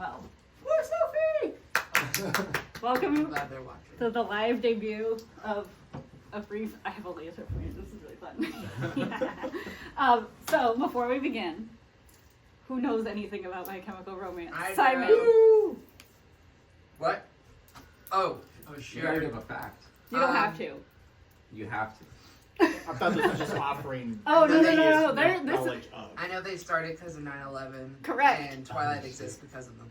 Well, we're Sophie! Welcome I'm glad they're watching. to the live debut of a brief. I have a laser for you. This is really fun. So, before we begin, who knows anything about My Chemical Romance? I Simon. know. What? Oh, You gotta give a fact. You don't have to. You have to. I thought this was just offering. Oh, no. knowledge This is, of. I know they started because of 9/11. Correct. And Twilight exists because of them.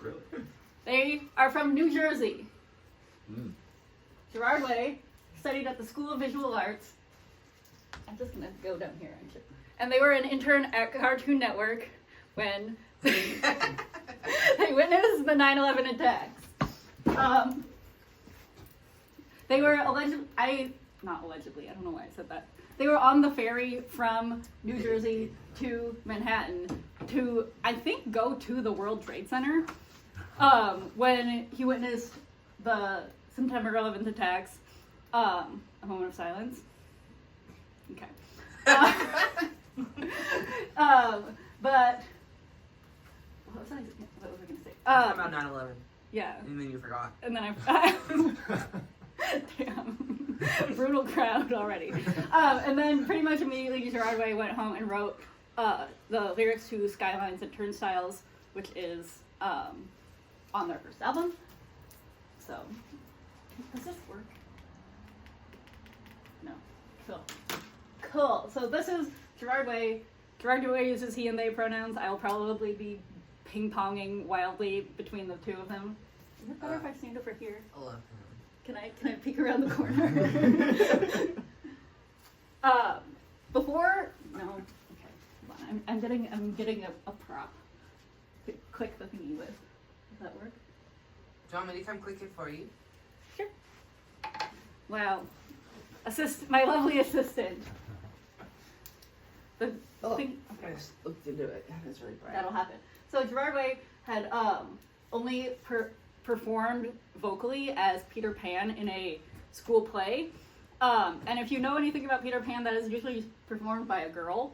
Really? they are from New Jersey. Mm. Gerard Way studied at the School of Visual Arts. I'm just gonna go down here, aren't you? And they were an intern at Cartoon Network when they witnessed the 9/11 attacks. They were not allegedly, I don't know why I said that. They were on the ferry from New Jersey to Manhattan to, I think, go to the World Trade Center when he witnessed the September 11th attacks. A moment of silence. Okay. But what was I going to say? About 9/11. Yeah. And then you forgot. And then I damn, brutal crowd already. And then pretty much immediately Gerard Way went home and wrote the lyrics to Skylines and Turnstiles, which is on their first album. So, does this work? No. Cool. So this is Gerard Way. Gerard Way uses he and they pronouns. I'll probably be ping-ponging wildly between the two of them. Is it better if I stand over here? I love Can I peek around the corner? No. Okay. Hold on. I'm getting a prop to click the thingy with. Does that work? Do you want me to come click it for you? Sure. Wow. My lovely assistant. The thing. I just looked into it. It's really bright. That'll happen. So Gerard Way had only performed vocally as Peter Pan in a school play. And if you know anything about Peter Pan, that is usually performed by a girl.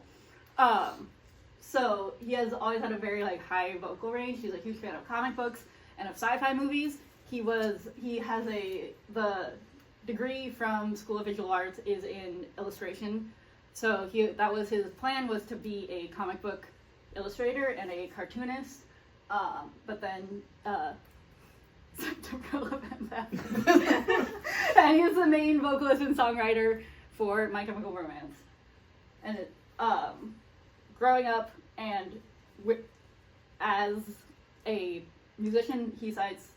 So he has always had a very high vocal range. He's a huge fan of comic books and of sci-fi movies. He has the degree from School of Visual Arts is in illustration. So that was his plan, was to be a comic book illustrator and a cartoonist. But then September 11th happened. And he's the main vocalist and songwriter for My Chemical Romance. And growing up and as a musician, he cites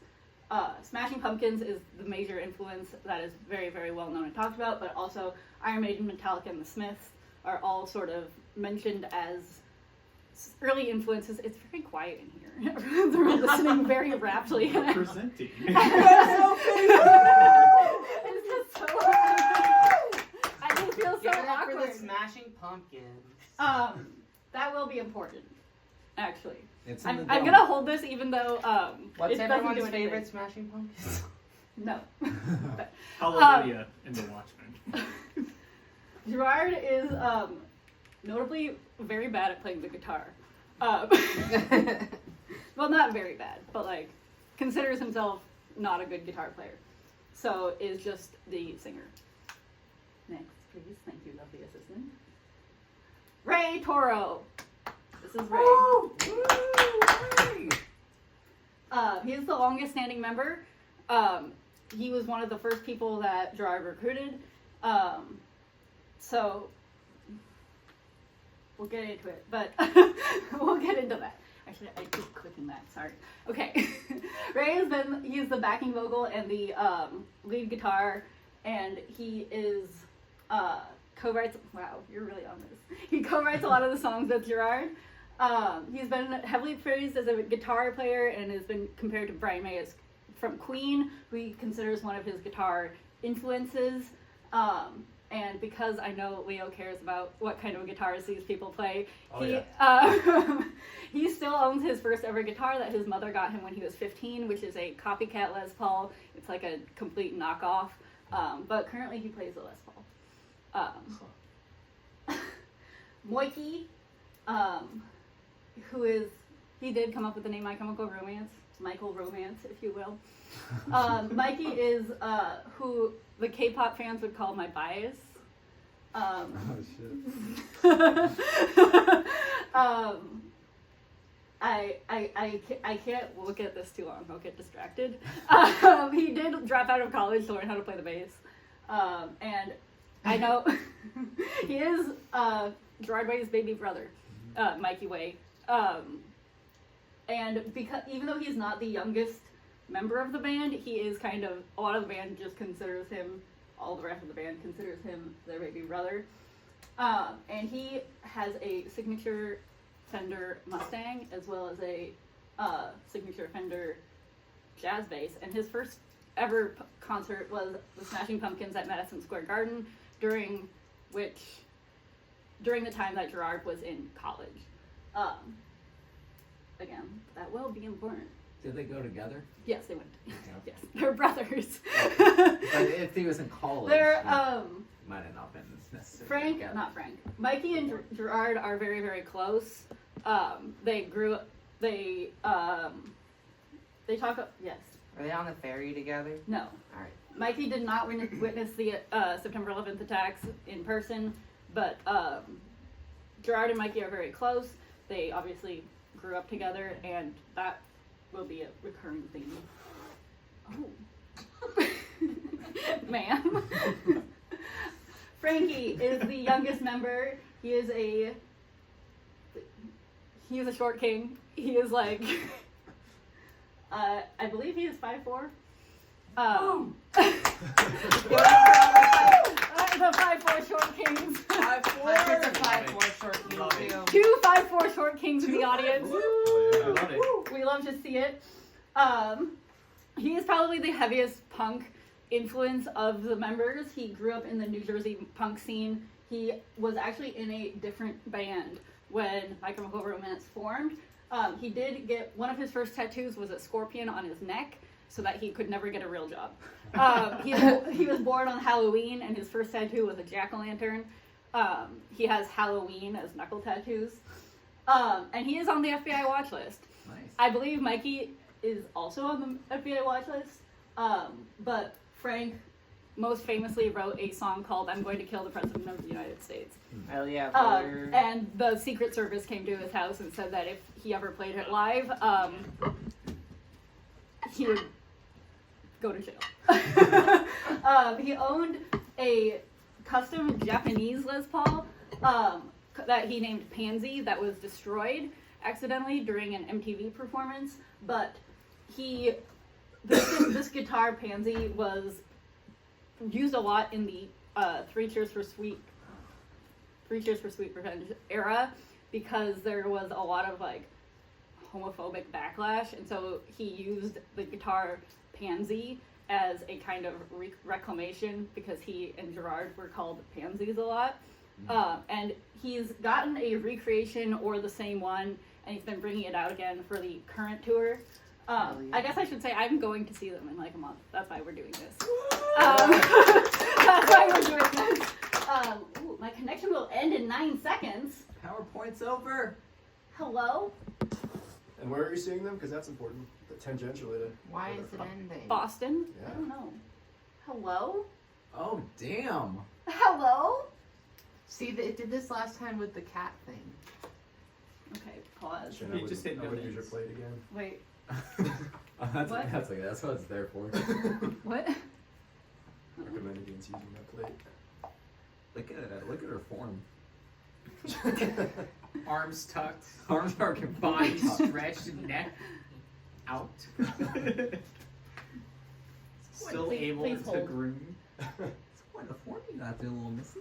Smashing Pumpkins is the major influence that is very, very well known and talked about, but also Iron Maiden, Metallica, and the Smiths are all sort of mentioned as early influences. It's very quiet in here. Everyone's listening very raptly. Presenting. It's just so I just feel so Give it up awkward. for the Smashing Pumpkins. That will be important, actually. It's I'm gonna hold this even though What's it doesn't do everyone's anything. favorite Smashing Pumpkins? No. Hallelujah in the Watchmen. Gerard is notably very bad at playing the guitar. Well, not very bad, but considers himself not a good guitar player. So is just the singer. Next, please. Thank you, lovely assistant. Ray Toro. This is Ray. He is the longest standing member. He was one of the first people that Gerard recruited. So we'll get into it, but we'll get into that. Actually, I keep clicking that, sorry. Okay. Ray he's the backing vocal and the lead guitar, and he is co-writes, wow, you're really on this. He co-writes a lot of the songs with Gerard. He's been heavily praised as a guitar player and has been compared to Brian May from Queen, who he considers one of his guitar influences. And because I know Leo cares about what kind of guitars these people play, he still owns his first ever guitar that his mother got him when he was 15, which is a copycat Les Paul. It's like a complete knockoff, but currently he plays a Les Paul. Moiki, who is he did come up with the name My Chemical Romance, Michael Romance, if you will. Mikey is who the K-pop fans would call my bias. Oh shit. I can't look at this too long. I'll get distracted. He did drop out of college to learn how to play the bass. And I know he is Gerard Way's baby brother, Mikey Way. And because even though he's not the youngest member of the band, he is kind of, a lot of the band just considers him, all the rest of the band considers him their baby brother. And he has a signature Fender Mustang as well as a signature Fender jazz bass. And his first ever concert was the Smashing Pumpkins at Madison Square Garden, during the time that Gerard was in college. Again, that will be important. Did they go together? Yes, they went. Yeah. Yes, they're brothers. But if he was in college, They're might have not been necessarily Frank, together. not Frank. Mikey and Gerard are very, very close. They grew up. They talk. Yes. Are they on the ferry together? No. All right. Mikey did not witness the September 11th attacks in person, but Gerard and Mikey are very close. They obviously grew up together, and that will be a recurring theme. Oh. Ma'am. Frankie is the youngest member. He is a short king. He is like, I believe he is 5'4". The 5'4" short kings. 5'4" to 5'4" short Love king it. too. 2 5'4" short kings in the audience. I love it. We love to see it. He is probably the heaviest punk influence of the members. He grew up in the New Jersey punk scene. He was actually in a different band when My Chemical Romance formed. He did get, one of his first tattoos was a scorpion on his neck so that he could never get a real job. He was born on Halloween, and his first tattoo was a jack-o'-lantern. He has Halloween as knuckle tattoos. And he is on the FBI watch list. Nice. I believe Mikey is also on the FBI watch list. But Frank most famously wrote a song called I'm Going to Kill the President of the United States. Hell yeah, brother. And the Secret Service came to his house and said that if he ever played it live, he would go to jail. He owned a custom Japanese Les Paul that he named Pansy that was destroyed accidentally during an MTV performance, but this guitar Pansy was used a lot in the Three Cheers for Sweet Revenge era, because there was a lot of like homophobic backlash, and so he used the guitar Pansy as a kind of reclamation, because he and Gerard were called pansies a lot. And he's gotten a recreation or the same one, and he's been bringing it out again for the current tour. I guess I should say I'm going to see them in like a month. That's why we're doing this. That's why we're doing this. Ooh, my connection will end in 9 seconds. PowerPoint's over. Hello? And where are you seeing them? Because that's important. Tangentially to Why is it ending? Boston? Yeah. I don't know. Hello? Oh damn. Hello? See, it did this last time with the cat thing. Okay, pause. Shit, You just hit I no would use your names. plate again. Wait, That's What? that's what it's there for. what? Recommend against using that plate. Look at her form. Arms tucked, Arms are body combined. stretched, neck out. Still Please- able please to hold. groom. It's quite a form you got there, little missy.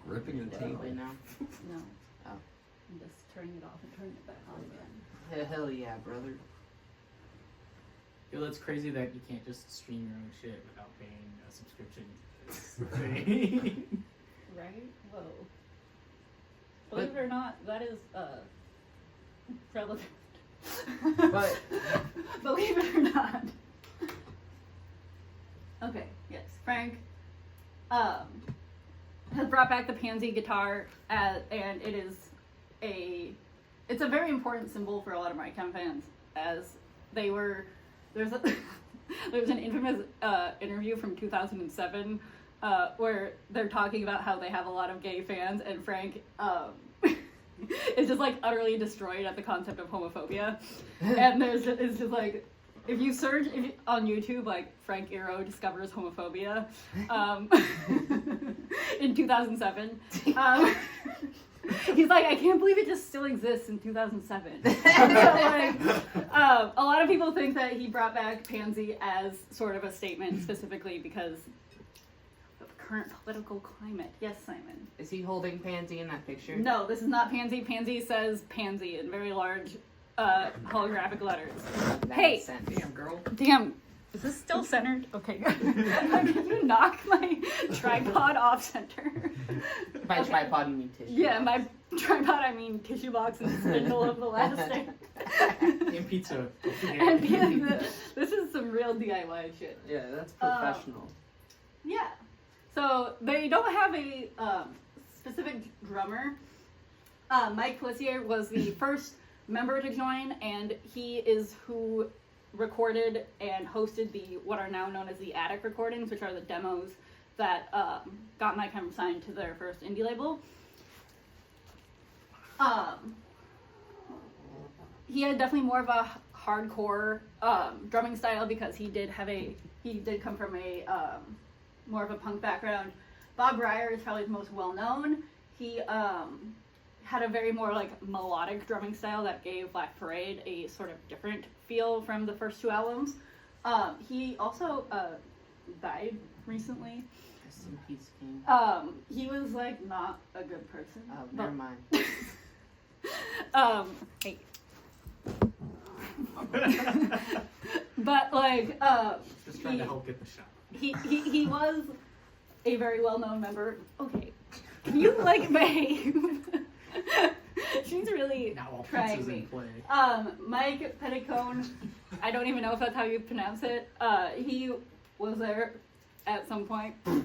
Gripping the Wait table. now. No. Oh. I'm just turning it off and turning it back on again. Hell yeah, brother. Yo, it's crazy that you can't just stream your own shit without paying a subscription. Right? Whoa. Believe it or not, that is relevant. But- Believe it or not. Okay, yes. Frank has brought back the Pansy guitar, and it is a it's a very important symbol for a lot of My Chem fans, as they were. There's an infamous interview from 2007 where they're talking about how they have a lot of gay fans, and Frank is just like utterly destroyed at the concept of homophobia. And it's just like, if you search on YouTube, like Frank Iero discovers homophobia in 2007. He's like, I can't believe it just still exists in 2007. So, like, a lot of people think that he brought back Pansy as sort of a statement specifically because of the current political climate. Yes, Simon. Is he holding Pansy in that picture? No, this is not Pansy. Pansy says Pansy in very large holographic letters. That Hey! makes sense. Damn, girl. Damn. Is this still centered? Okay. Can you knock my tripod off center? By Okay. tripod, you mean tissue. Yeah, my tripod, I mean tissue box and spindle of elastic. And pizza. And this is some real DIY shit. Yeah, that's professional. Yeah. So they don't have a specific drummer. Mike Pelissier was the first member to join, and he is who recorded and hosted what are now known as the Attic recordings, which are the demos that got My Chem signed to their first indie label. He had definitely more of a hardcore drumming style because he did come from a more of a punk background. Bob Ryer is probably the most well known. He had a very more like melodic drumming style that gave Black Parade a sort of different feel from the first two albums. He also died recently. Rest in peace, King. He was like not a good person. Oh, never mind. Hey. But like Just trying to help get the shot. he was a very well known member. Okay. Can you like behave? She's really Now all trying pizza's me. in play. Mike Petticone, I don't even know if that's how you pronounce it. He was there at some point. And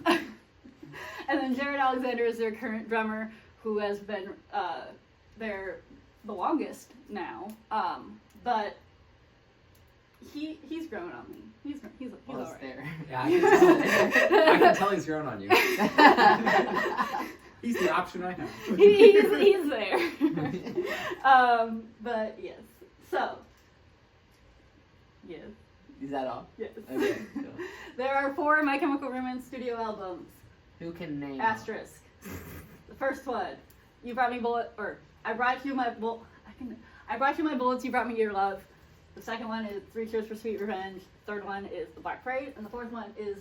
then Jared Alexander is their current drummer, who has been there the longest now. But he's grown on me. He's Well, it's alright. there. Yeah, I can tell he's grown on you. He's the option I have. he's there. But yes. So. Yes. Is that all? Yes. Okay. Cool. There are 4 My Chemical Romance studio albums. Who can name? Asterisk. The first one, You Brought Me Bullet, or I Brought You My I Brought You My Bullets, You Brought Me Your Love. The second one is 3 Cheers for Sweet Revenge. Third one is The Black Parade, and the fourth one is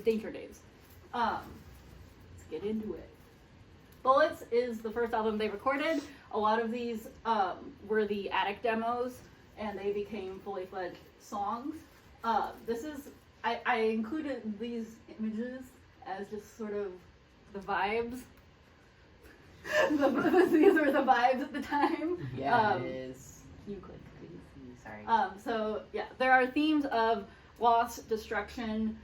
Danger Days. Let's get into it. Bullets is the first album they recorded. A lot of these were the Attic demos, and they became fully fledged songs. I included these images as just sort of the vibes. These were the vibes at the time. Yeah, it is. Can you click, please? Sorry. So yeah, there are themes of loss, destruction.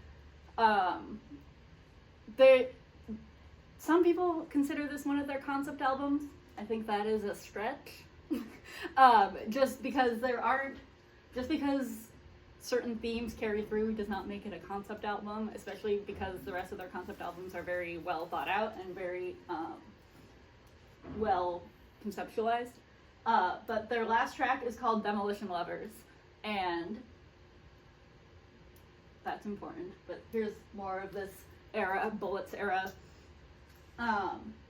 Some people consider this one of their concept albums. I think that is a stretch. Just because certain themes carry through does not make it a concept album, especially because the rest of their concept albums are very well thought out and very well conceptualized. But their last track is called Demolition Lovers, and that's important. But here's more of this era, Bullets era.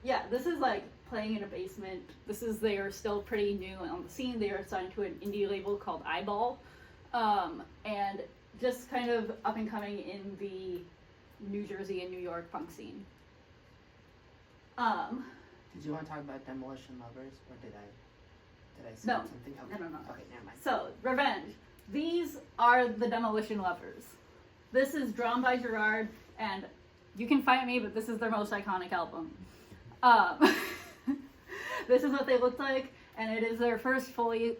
Yeah, this is like playing in a basement. They are still pretty new on the scene. They are signed to an indie label called Eyeball, and just kind of up and coming in the New Jersey and New York punk scene. Did you want to talk about Demolition Lovers, or did I say No. something? Okay. No. Okay, never mind. So, Revenge. These are the Demolition Lovers. This is drawn by Gerard, and you can fight me, but this is their most iconic album. This is what they looked like, and it is their first fully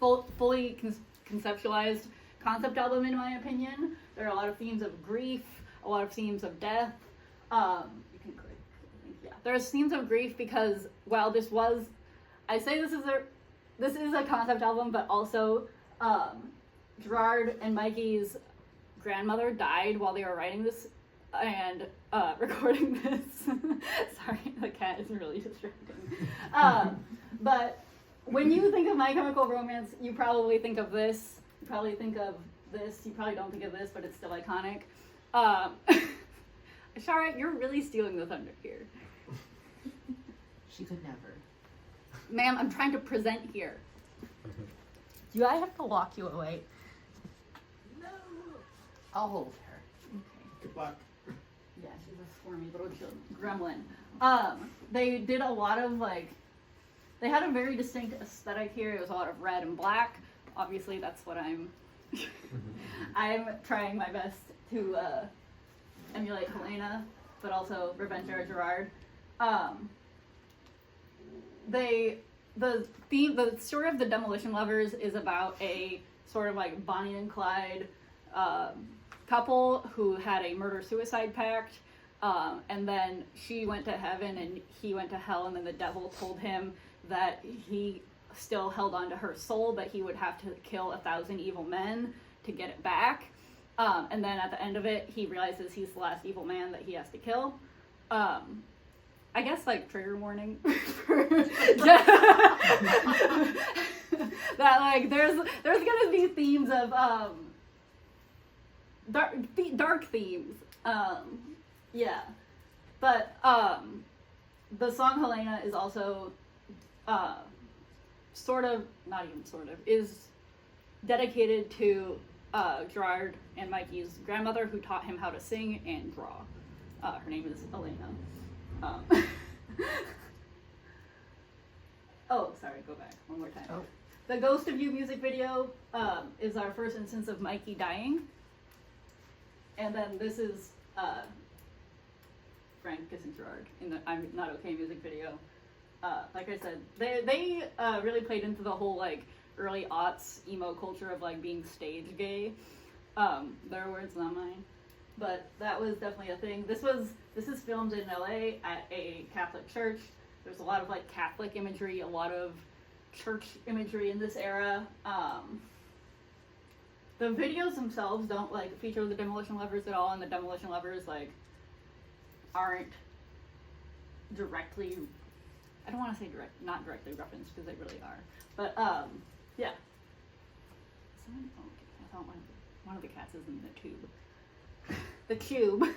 conceptualized concept album, in my opinion. There are a lot of themes of grief, a lot of themes of death. You can click, I think, yeah. there's scenes of grief because while this is a concept album, but also Gerard and Mikey's grandmother died while they were writing this and recording this. Sorry, the cat is really distracting. But when you think of My Chemical Romance, you probably think of this. You probably think of this. You probably don't think of this, but it's still iconic. Shara, you're really stealing the thunder here. She could never. Ma'am, I'm trying to present here. Do I have to lock you away? No. I'll hold her. Okay. Good luck. Yeah, she's a squirmy little gremlin. They did a lot of they had a very distinct aesthetic here. It was a lot of red and black. Obviously, that's what I'm trying my best to emulate Helena, but also Revenge of Gerard. The story of the Demolition Lovers is about a sort of like Bonnie and Clyde couple who had a murder-suicide pact, and then she went to heaven and he went to hell, and then the devil told him that he still held on to her soul, but he would have to kill 1,000 evil men to get it back. And then at the end of it, he realizes he's the last evil man that he has to kill. I guess trigger warning that there's gonna be themes of dark themes. Yeah, but the song Helena is also is dedicated to Gerard and Mikey's grandmother, who taught him how to sing and draw. Her name is Elena. Oh, sorry, go back one more time. Oh. The Ghost of You music video is our first instance of Mikey dying. And then this is Frank kissing Gerard in the I'm Not Okay music video. Like I said, they really played into the whole early aughts emo culture of being stage gay. Their words, not mine. But that was definitely a thing. This is filmed in LA at a Catholic church. There's a lot of Catholic imagery, a lot of church imagery in this era. The videos themselves don't feature the Demolition Lovers at all, and the Demolition Lovers aren't directly, I don't want to say not directly referenced because they really are. But yeah. I thought one of the cats is in the tube. The tube.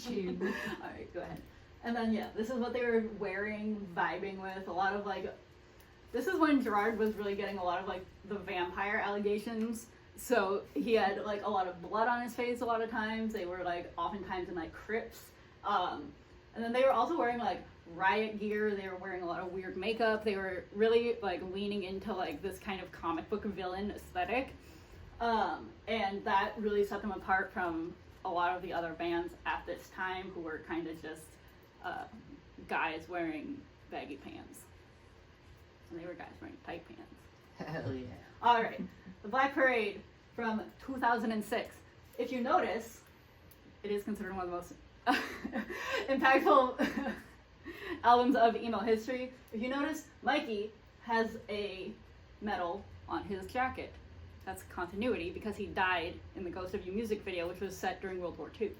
Tube. Alright, go ahead. And then yeah, this is what they were wearing, vibing with. A lot of this is when Gerard was really getting a lot of the vampire allegations. So he had a lot of blood on his face a lot of times. They were oftentimes in crypts. And then they were also wearing riot gear. They were wearing a lot of weird makeup. They were really leaning into this kind of comic book villain aesthetic. And that really set them apart from a lot of the other bands at this time who were kind of just guys wearing baggy pants. And they were guys wearing tight pants. Hell yeah. Alright, The Black Parade from 2006. If you notice, it is considered one of the most impactful albums of emo history. If you notice, Mikey has a medal on his jacket. That's continuity because he died in the Ghost of You music video, which was set during World War II.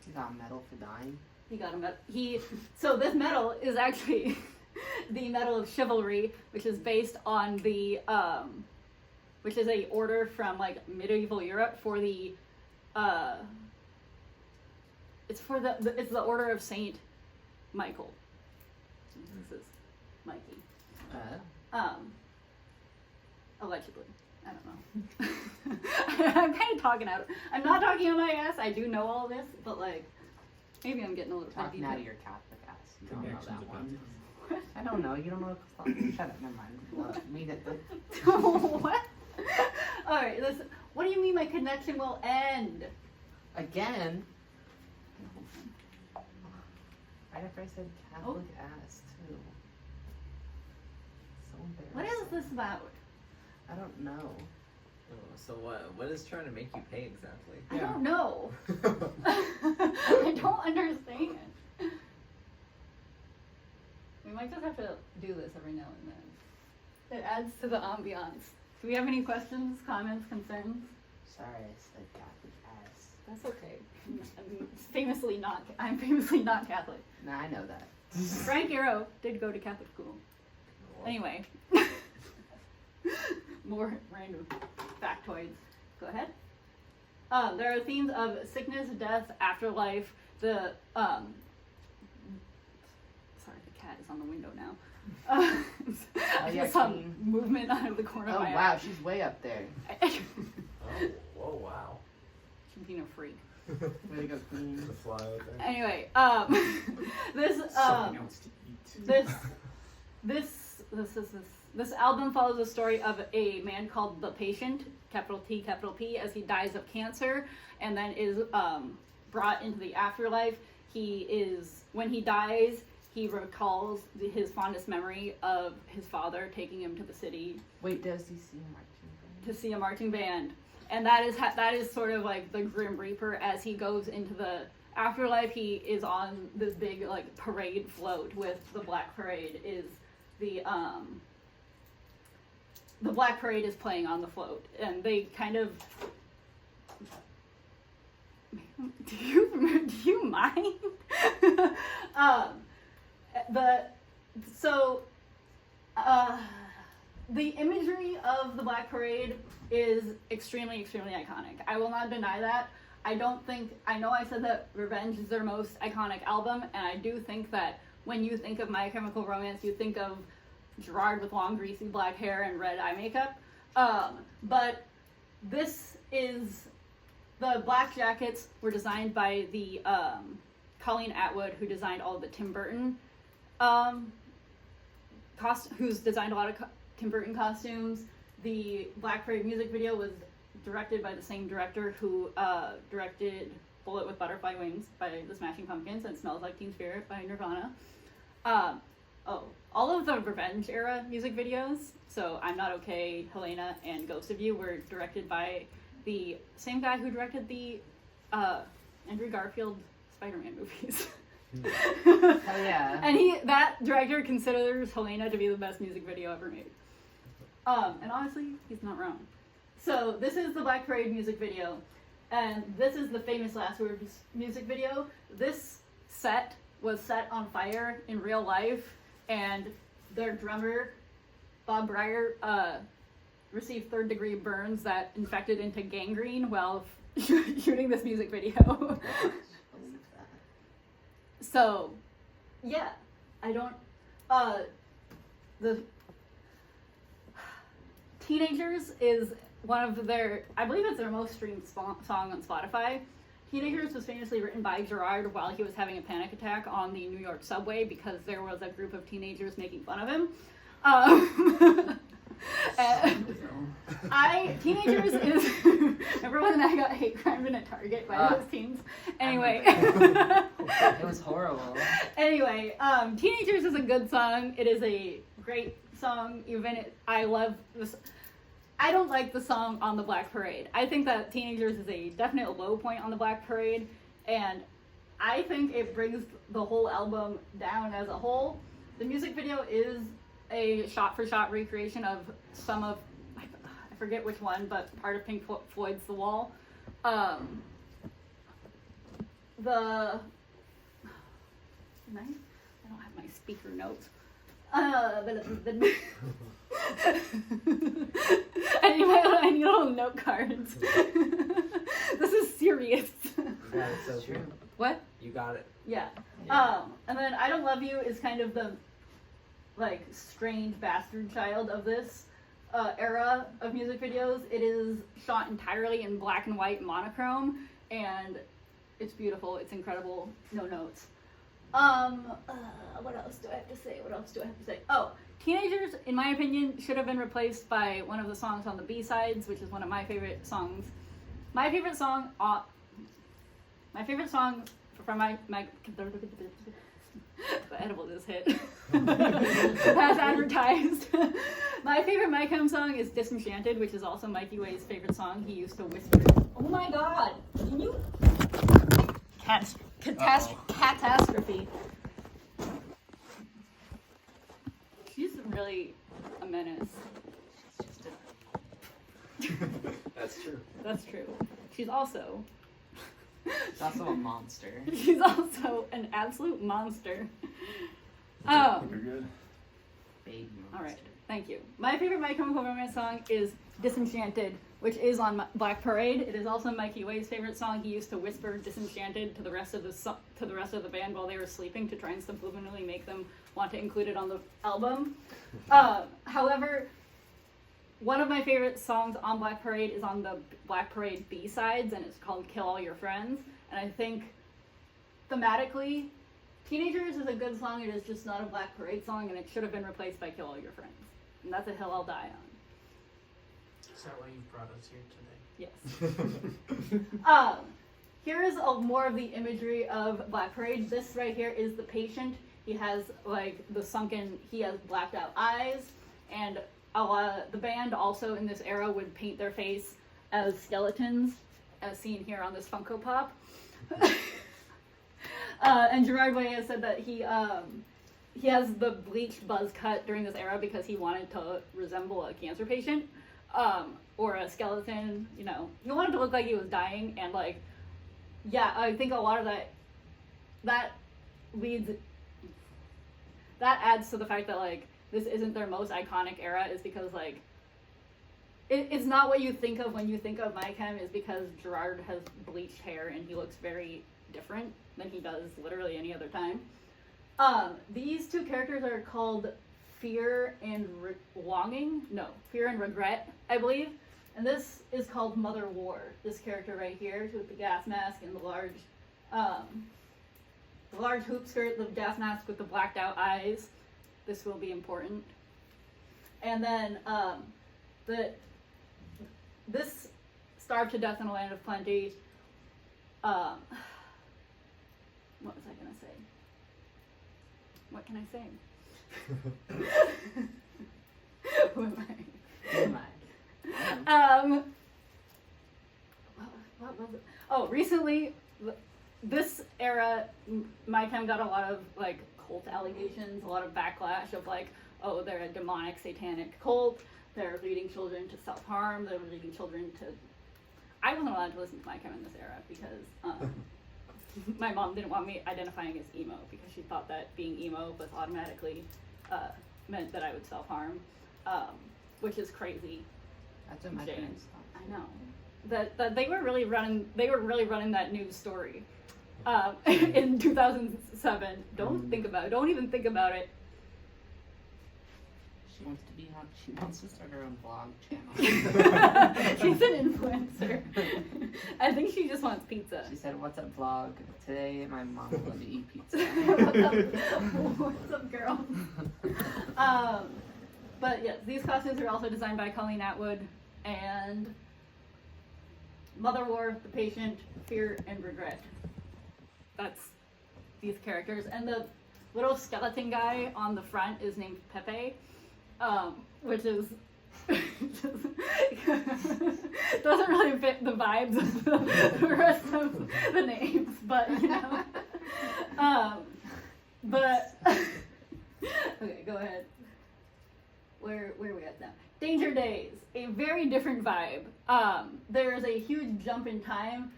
He got a medal for dying? He got a medal. So this medal is actually the Medal of Chivalry, which is based on the, which is a order from medieval Europe for the, it's the Order of Saint Michael. This is Mikey. Allegedly. I don't know. I'm kind of talking out. I'm not talking on my ass. I do know all this, but maybe I'm getting a little Talking too out of your Catholic ass. You don't know Connections that about one. this. I don't know. You don't know. Shut up. Never mind. We get the. What? Alright, listen. What do you mean my connection will end? Again? Right after I said Catholic ass, too. So embarrassing. What is this about? I don't know. Oh, so what is trying to make you pay exactly? I don't know. I don't understand. We might just have to do this every now and then. It adds to the ambiance. Do we have any questions, comments, concerns? Sorry, I said Catholic ass. That's okay. I'm famously not Catholic. Nah, I know that. Frank Arrow did go to Catholic school. Anyway. More random factoids. Go ahead. There are themes of sickness, death, afterlife, the sorry, the cat is on the window now. Oh, yeah, some Queen. movement out of the corner Oh of my wow, eye. she's way up there. Oh, whoa, wow. She's being a freak. Way to go, Queen. The fly out there. Anyway, this Something else to eat. this album follows the story of a man called the Patient, capital T, capital P, as he dies of cancer, and then is brought into the afterlife. When he dies, he recalls his fondest memory of his father taking him to the city Wait, does he see a marching band? to see a marching band, and that is sort of like the Grim Reaper. As he goes into the afterlife, he is on this big like parade float with the Black Parade. Is the Black Parade is playing on the float, and they kind of. Do you mind? The imagery of the Black Parade is extremely, extremely iconic. I will not deny that. I know I said that Revenge is their most iconic album, and I do think that when you think of My Chemical Romance, you think of Gerard with long, greasy black hair and red eye makeup. But this is... The black jackets were designed by the Colleen Atwood, who designed all of the Tim Burton who's designed a lot of Tim Burton costumes. The Black Parade music video was directed by the same director who directed Bullet with Butterfly Wings by the Smashing Pumpkins and Smells Like Teen Spirit by Nirvana. All of the Revenge era music videos, so I'm Not Okay, Helena, and Ghost of You, were directed by the same guy who directed the Andrew Garfield Spider-Man movies. Hell yeah. And that director considers Helena to be the best music video ever made. And honestly, he's not wrong. So this is the Black Parade music video, and this is the famous Last Words music video. This set was set on fire in real life, and their drummer, Bob Breyer, received third-degree burns that infected into gangrene while shooting this music video. So, yeah, I don't, the Teenagers is one of I believe it's their most streamed song on Spotify. Teenagers was famously written by Gerard while he was having a panic attack on the New York subway because there was a group of teenagers making fun of him. Teenagers is remember when I got hate crimed in a Target by those teens? Anyway. It was horrible. Anyway, Teenagers is a good song. It is a great song. I love this. I don't like the song on the Black Parade. I think that Teenagers is a definite low point on the Black Parade, and I think it brings the whole album down as a whole. The music video is a shot-for-shot recreation of some of, I forget which one, but part of Pink Floyd's The Wall. I don't have my speaker notes. I need little note cards. This is serious. Yeah, it's so true. What? You got it. Yeah. Yeah. And then I Don't Love You is kind of the strange bastard child of this era of music videos. It is shot entirely in black and white monochrome, and it's beautiful. It's incredible. No notes. What else do I have to say? Oh, Teenagers, in my opinion, should have been replaced by one of the songs on the B-sides, which is one of my favorite songs. My favorite song from my the edible just hit. As advertised. My favorite My Chem song is Disenchanted, which is also Mikey Way's favorite song. He used to whisper. Oh my god! Can you? Catastrophe. really a menace. That's true. That's true. She's also She's also a monster. she's also an absolute monster. You're good. Baby monster. All right, thank you. My favorite My Chemical Romance song is "Disenchanted," which is on Black Parade. It is also Mikey Way's favorite song. He used to whisper "Disenchanted" to the rest of the band while they were sleeping to try and subliminally make them want to include it on the album. However, one of my favorite songs on Black Parade is on the Black Parade B-sides, and it's called "Kill All Your Friends." And I think thematically, "Teenagers" is a good song. It is just not a Black Parade song, and it should have been replaced by "Kill All Your Friends." And that's a hill I'll die on. Is that why you brought us here today? Yes. Here is more of the imagery of Black Parade. This right here is the patient. He has he has blacked out eyes, and the band also in this era would paint their face as skeletons, as seen here on this Funko Pop. And Gerard Way has said that he has the bleached buzz cut during this era because he wanted to resemble a cancer patient, or a skeleton. You know, he wanted to look like he was dying, and I think a lot of that adds to the fact that this isn't their most iconic era, is because it's not what you think of when you think of My Chem, is because Gerard has bleached hair and he looks very different than he does literally any other time. These two characters are called Fear and Fear and Regret, I believe. And this is called Mother War. This character right here with the gas mask and the large hoop skirt, the gas mask with the blacked out eyes. This will be important. And then this Starved to Death in a Land of Plenty. What was I gonna say? What can I say? Who am I? Who am I? What was it? Oh, recently, this era, My Chem got a lot of cult allegations, a lot of backlash of they're a demonic satanic cult, they're leading children to self-harm, they're leading children to... I wasn't allowed to listen to My Chem in this era because my mom didn't want me identifying as emo, because she thought that being emo was automatically meant that I would self-harm, which is crazy. That's what my James. parents thought. I know. That they were really running that news story in 2007. Don't think about it. Don't even think about it. She wants to start her own vlog channel. She's an influencer. I think she just wants pizza. She said, "What's up, vlog? Today my mom wanted to eat pizza." What's up, girl? But yes, these costumes are also designed by Colleen Atwood, and Mother War, the Patient, Fear and Regret. That's these characters. And the little skeleton guy on the front is named Pepe, which is doesn't really fit the vibes of the rest of the names, but but okay, go ahead. Where are we at now? Danger Days, a very different vibe. There is a huge jump in time.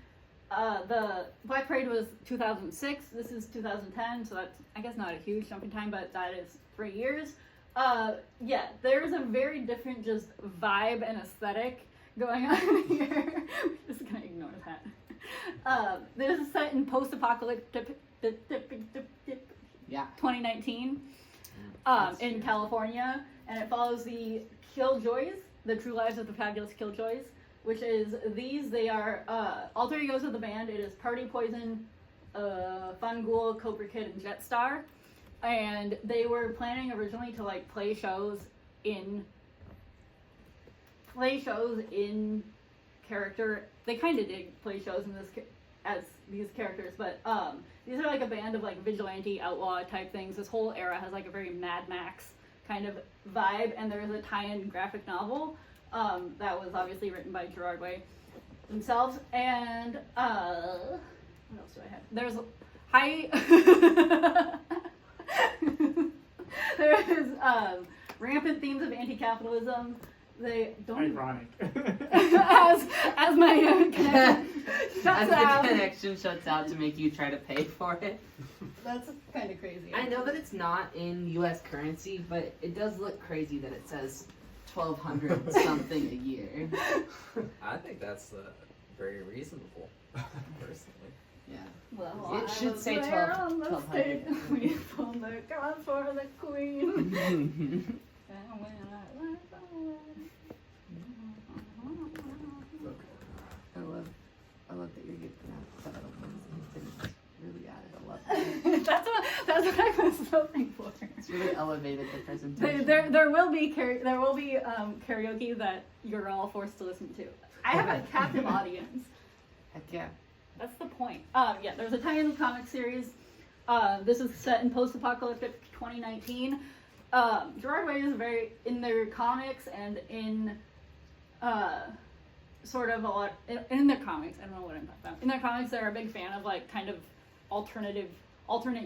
The Black Parade was 2006. This is 2010, so that's, I guess, not a huge jump in time, but that is 3 years. There is a very different just vibe and aesthetic going on here. We're just gonna ignore that. This is set in post-apocalyptic 2019 in California, and it follows the Killjoys, the True Lives of the Fabulous Killjoys, which is they are alter egos of the band. It is Party Poison, Fun Ghoul, Cobra Kid, and Jetstar. And they were planning originally to play shows in character. They kind of did play shows in this as these characters, but these are a band of vigilante outlaw type things. This whole era has a very Mad Max kind of vibe, and there is a tie-in graphic novel that was obviously written by Gerard Way themselves. And what else do I have? There's there is rampant themes of anti-capitalism. They don't. Ironic. as my connection shuts As the out. connection shuts out to make you try to pay for it. That's kind of crazy. I know that it's not in U.S. currency, but it does look crazy that it says 1,200 something a year. I think that's very reasonable, personally. Yeah. Well, It I should was say there 12 on the 1200. stage. We pulled the guns for the queen. And when I went I love that you're getting that subtle things. It's really added a lot. that's what I was hoping for. It's really elevated the presentation. There will be karaoke that you're all forced to listen to. I have a captive audience. Heck yeah. That's the point. Yeah, there's a tie-in comic series. This is set in post-apocalyptic 2019. Gerard Way is very in their comics and in sort of a lot in their comics. I don't know what I'm talking about. In their comics, they're a big fan of like kind of alternate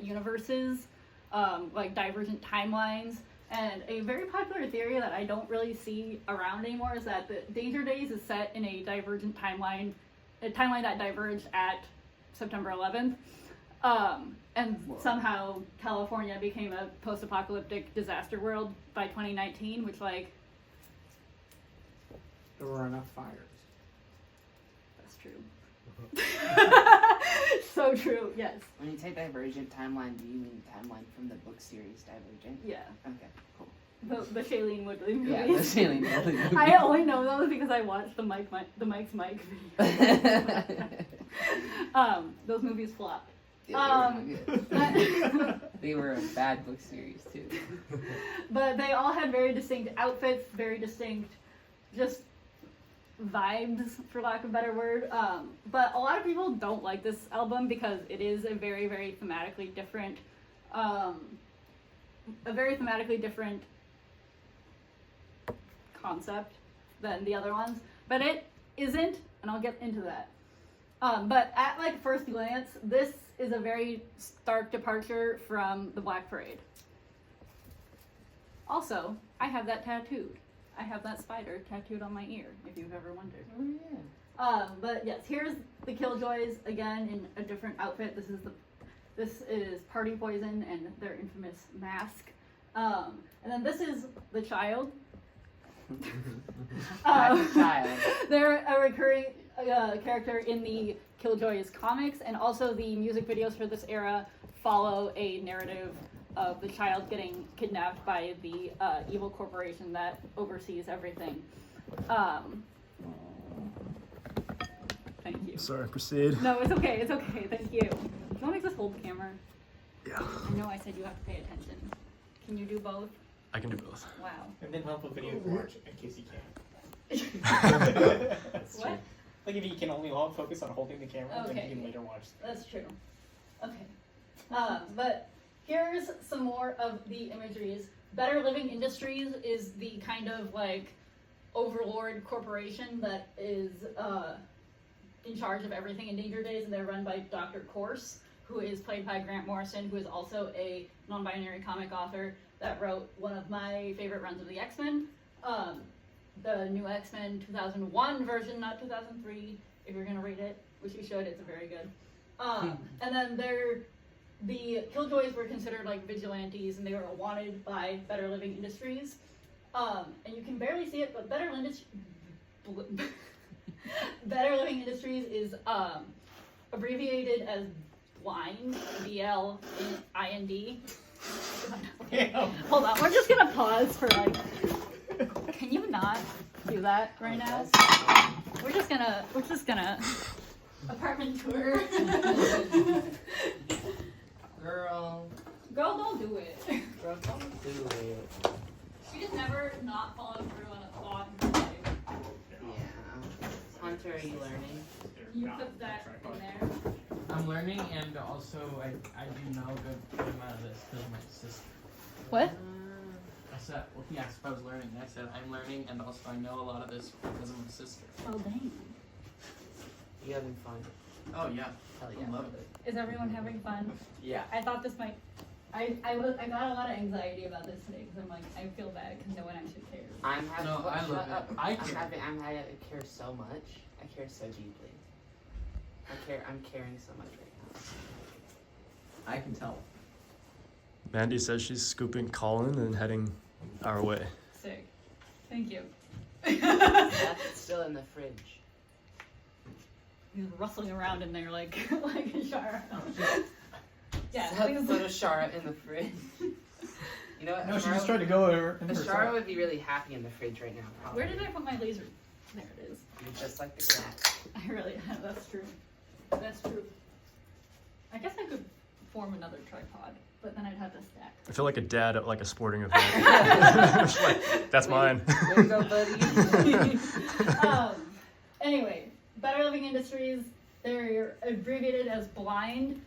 universes, like divergent timelines. And a very popular theory that I don't really see around anymore is that the Danger Days is set in a divergent timeline, a timeline that diverged at September 11th. And somehow California became a post-apocalyptic disaster world by 2019, which like, There were enough fires. that's true. So true, yes. When you say divergent timeline, do you mean timeline from the book series Divergent? Yeah. Okay, cool. The Shailene Woodley movies. Yeah, the Sailing Woodley movie. I only know those because I watched the Mike's Mike video. Those movies flopped. Yeah, they were a bad book series too. But they all had very distinct outfits, very distinct just vibes, for lack of a better word. But a lot of people don't like this album because it is a very, very thematically different, concept than the other ones. But it isn't, and I'll get into that. But at like first glance, this is a very stark departure from the Black Parade. Also, I have that tattooed. I have that spider tattooed on my ear, if you've ever wondered. Oh yeah. But yes, here's the Killjoys again in a different outfit. This is Party Poison and their infamous mask. And then this is the Child. That's the Child. They're a recurring character in the Killjoys comics, and also the music videos for this era follow a narrative of the Child getting kidnapped by the evil corporation that oversees everything. Thank you. Sorry, proceed. No, it's okay. It's okay. Thank you. Do you want me to just hold the camera? Yeah. I know I said you have to pay attention. Can you do both? I can do both. Wow. And then help a video to watch in case you can't. That's What? Like if you can only focus on holding the camera, then Okay. you can later watch. That's true. Okay. But here's some more of the imageries. Better Living Industries is the kind of like overlord corporation that is in charge of everything in Danger Days, and they're run by Dr. Corse, who is played by Grant Morrison, who is also a non-binary comic author that wrote one of my favorite runs of the X-Men. The new X-Men 2001 version, not 2003, if you're gonna read it, which you should, it's very good. And then the Killjoys were considered like vigilantes, and they were wanted by Better Living Industries. And you can barely see it, but Better Living Industries is abbreviated as blind, BLIND. Hold on, we're just gonna pause for like, can you not do that right now? We're just gonna apartment tour. Girl, Don't do it. don't do it. She just never not followed through on a thought in her life. Yeah. Hunter, are you learning? You put that in there. I'm learning, and also I do know a good amount of this because of my sister. What? I said, well, he asked if I was learning, and I said I'm learning, and also I know a lot of this because of my sister. Oh dang. You having fun? Oh yeah, Hell I love it. Is everyone having fun? Yeah. I thought this might. I got a lot of anxiety about this today because I'm like, I feel bad because no one actually cares. I'm having. No, I shut love it. up. I I'm care. having. I care so much. I care so deeply. I'm caring so much right now. I can tell. Mandy says she's scooping Colin and heading our way. Sick. Thank you. That's still in the fridge. He's rustling around in there like like a shark. Yeah, Seth things- put Ashara in the fridge. You know what? No, she Ashara just tried to go over in Ashara herself. would be really happy in the fridge right now. Probably. Where did I put my laser? There it is. You're just like the cat. I really that's true. That's true. I guess I could form another tripod, but then I'd have to stack. I feel like a dad at like a sporting event. Like, that's mine. Way to go, buddy. Anyway, Better Living Industries, they're abbreviated as BLIND,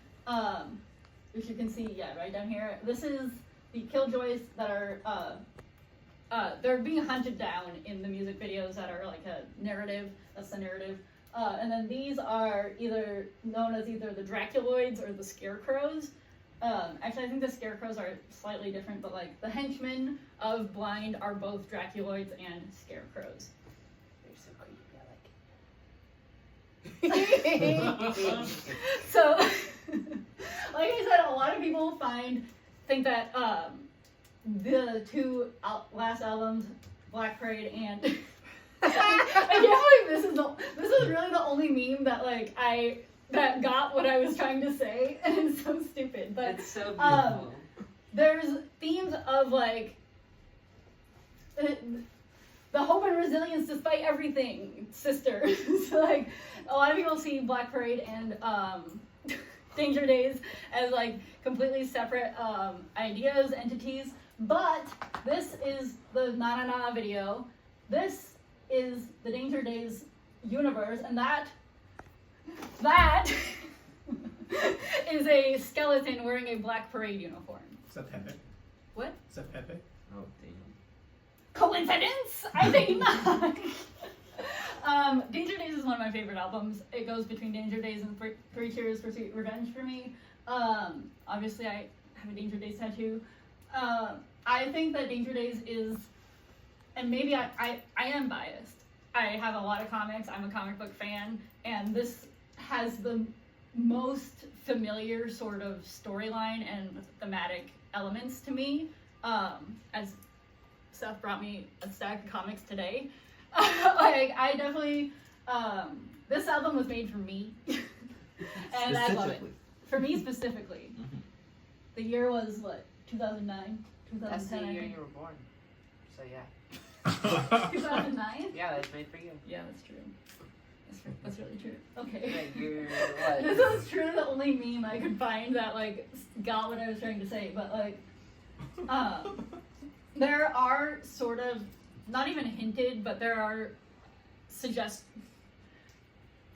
which you can see, yeah, right down here. This is the killjoys that are, they're being hunted down in the music videos that are like a narrative, that's the narrative. And then these are either known as either the Draculoids or the Scarecrows. Actually, I think the Scarecrows are slightly different, but like the henchmen of Blind are both Draculoids and Scarecrows. You're so creepy. I like it. So, like I said, a lot of people think that the two last albums, Black Parade and I can't believe this is really the only meme that like that got what I was trying to say, and it's so stupid. But It's so beautiful. there's themes of like the hope and resilience despite everything, sister. So like a lot of people see Black Parade and Danger Days as like completely separate ideas, entities. But this is the Na Na Na video. This is the Danger Days universe, and that is a skeleton wearing a Black Parade uniform. Is that Pepe? What? Is that Pepe? Oh, damn. Coincidence? I think not. Danger Days is one of my favorite albums. It goes between Danger Days and Three Cheers for Sweet Revenge for me. Obviously, I have a Danger Days tattoo. I think that Danger Days is, and maybe I am biased. I have a lot of comics. I'm a comic book fan, and this has the most familiar sort of storyline and thematic elements to me. As Seth brought me a stack of comics today. Like, I definitely, this album was made for me, and I love it. For me specifically. Mhm. The year was, what, 2009? That's the 2010, I year think. you were born. So yeah. 2009? Yeah, that's made for you. Yeah, that's true. That's really true. Okay. Yeah, you're what? This is truly the only meme I could find that, like, got what I was trying to say, but, like, there are sort of, not even hinted, but there are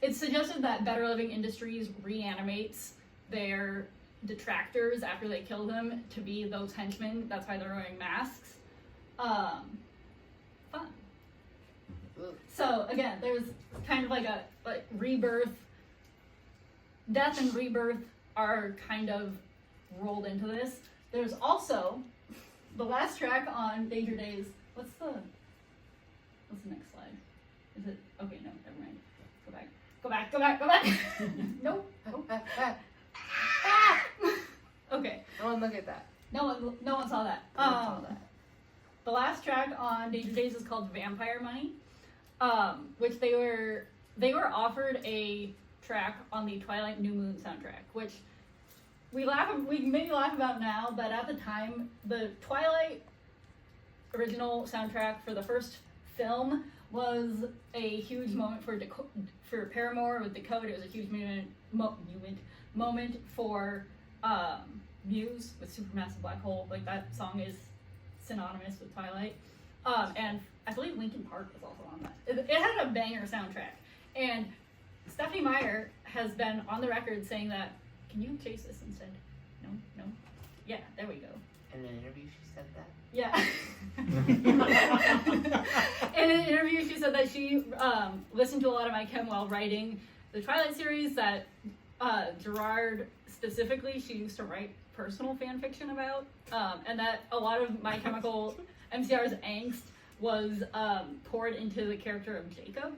it's suggested that Better Living Industries reanimates their detractors after they kill them to be those henchmen. That's why they're wearing masks. Fun. So again, there's kind of like a rebirth. Death and rebirth are kind of rolled into this. There's also the last track on Danger Days. What's the next slide? Is it okay? No, never mind. Go back. Nope. Ah! Okay. No one look at that. No one saw that. No one saw that. The last track on Danger Days is called Vampire Money, which they were offered a track on the Twilight New Moon soundtrack, which we maybe laugh about now, but at the time, the Twilight original soundtrack for the first film was a huge moment for Paramore with Decode. It was a huge moment for Muse with Supermassive Black Hole. Like, that song is synonymous with Twilight. And I believe Linkin Park was also on that. It had a banger soundtrack. And Stephanie Meyer has been on the record saying that, can you chase this instead? No? Yeah, there we go. In an interview, she said that. Yeah. In an interview, she said that she listened to a lot of my chem while writing the Twilight series, that Gerard specifically, she used to write personal fan fiction about, and that a lot of My Chemical MCR's angst was poured into the character of Jacob.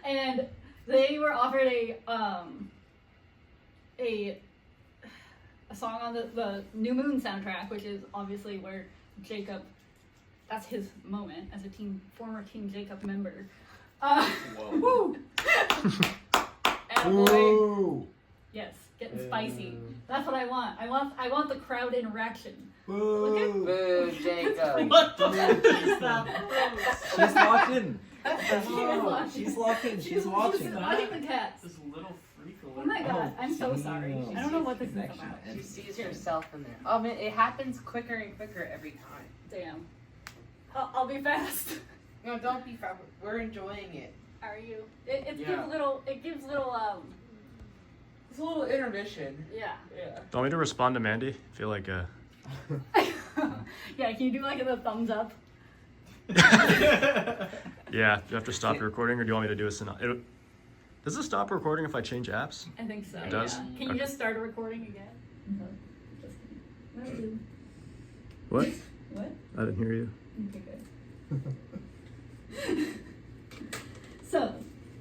And they were offered a song on the New Moon soundtrack, which is obviously where Jacob, that's his moment as a former Team Jacob member. Whoa. Woo! Attaboy. Boo! Yes, getting spicy. That's what I want. I want the crowd interaction. Boo! Boo, Jacob. What the fuck is that? She's locked in. Oh, She's locked in. She's watching. She's watching the cats. This little freak Oh my god, I'm so sorry. damn. I don't know what this is Connection. about. She sees herself in there. Oh man, it happens quicker and quicker every time. Damn. I'll be fast. No, don't be far. We're enjoying it. Are you? It Yeah. gives little. It gives little. It's a little intermission. Yeah. Yeah. Do you want me to respond to Mandy? I feel like Yeah. Can you do like the thumbs up? yeah. Do you have to stop your recording, or do you want me to do a does it stop recording if I change apps? I think so. It does? Yeah. Can you Okay. just start a recording again? No. Just kidding. What? What? I didn't hear you. Okay, good. So,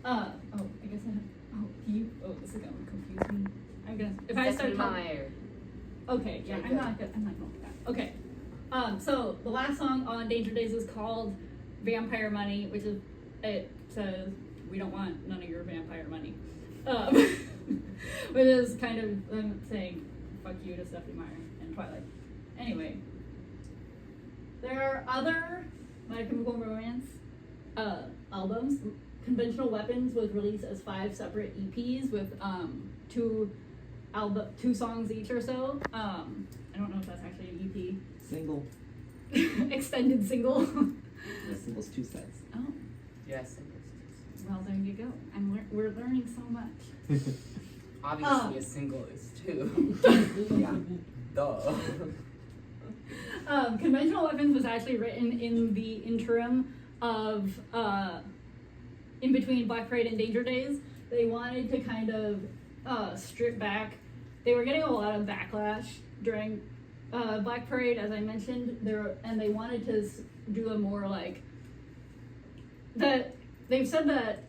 I guess I have. This is gonna confuse me. I'm gonna. If I start talking. Meyer. Okay, yeah, I'm not going with that. Okay. So the last song on Danger Days is called Vampire Money, which is, it says, we don't want none of your vampire money. Which is kind of them saying, fuck you to Stephanie Meyer and Twilight. Anyway. There are other My Chemical Romance albums. Conventional Weapons was released as 5 separate EPs with two songs each or so. I don't know if that's actually an Single. EP. Extended single. The single's 2 sides. Oh, Yes. well there you go. We're learning so much. Obviously, a single is 2. Yeah. Duh. Conventional Weapons was actually written in the interim of in between Black Parade and Danger Days. They wanted to kind of strip back. They were getting a lot of backlash during Black Parade, as I mentioned. And they wanted to do a more like that. They've said that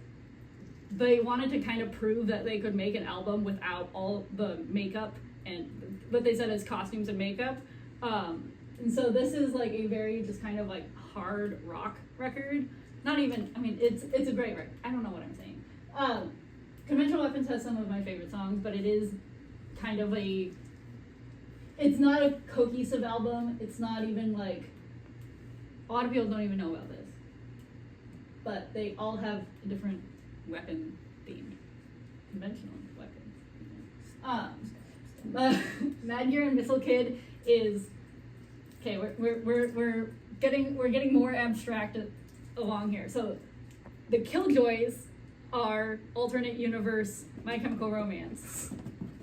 they wanted to kind of prove that they could make an album without all the makeup and what they said is costumes and makeup. And so this is like a very just kind of like hard rock record. Not even, I mean, it's a great record. I don't know what I'm saying. Conventional Weapons has some of my favorite songs, but it is kind of it's not a cohesive album. It's not even like, a lot of people don't even know about this. But they all have a different weapon theme. Conventional weapons. But Mad Gear and Missile Kid is, okay, we're getting more abstract along here. So the Killjoys are alternate universe My Chemical Romance.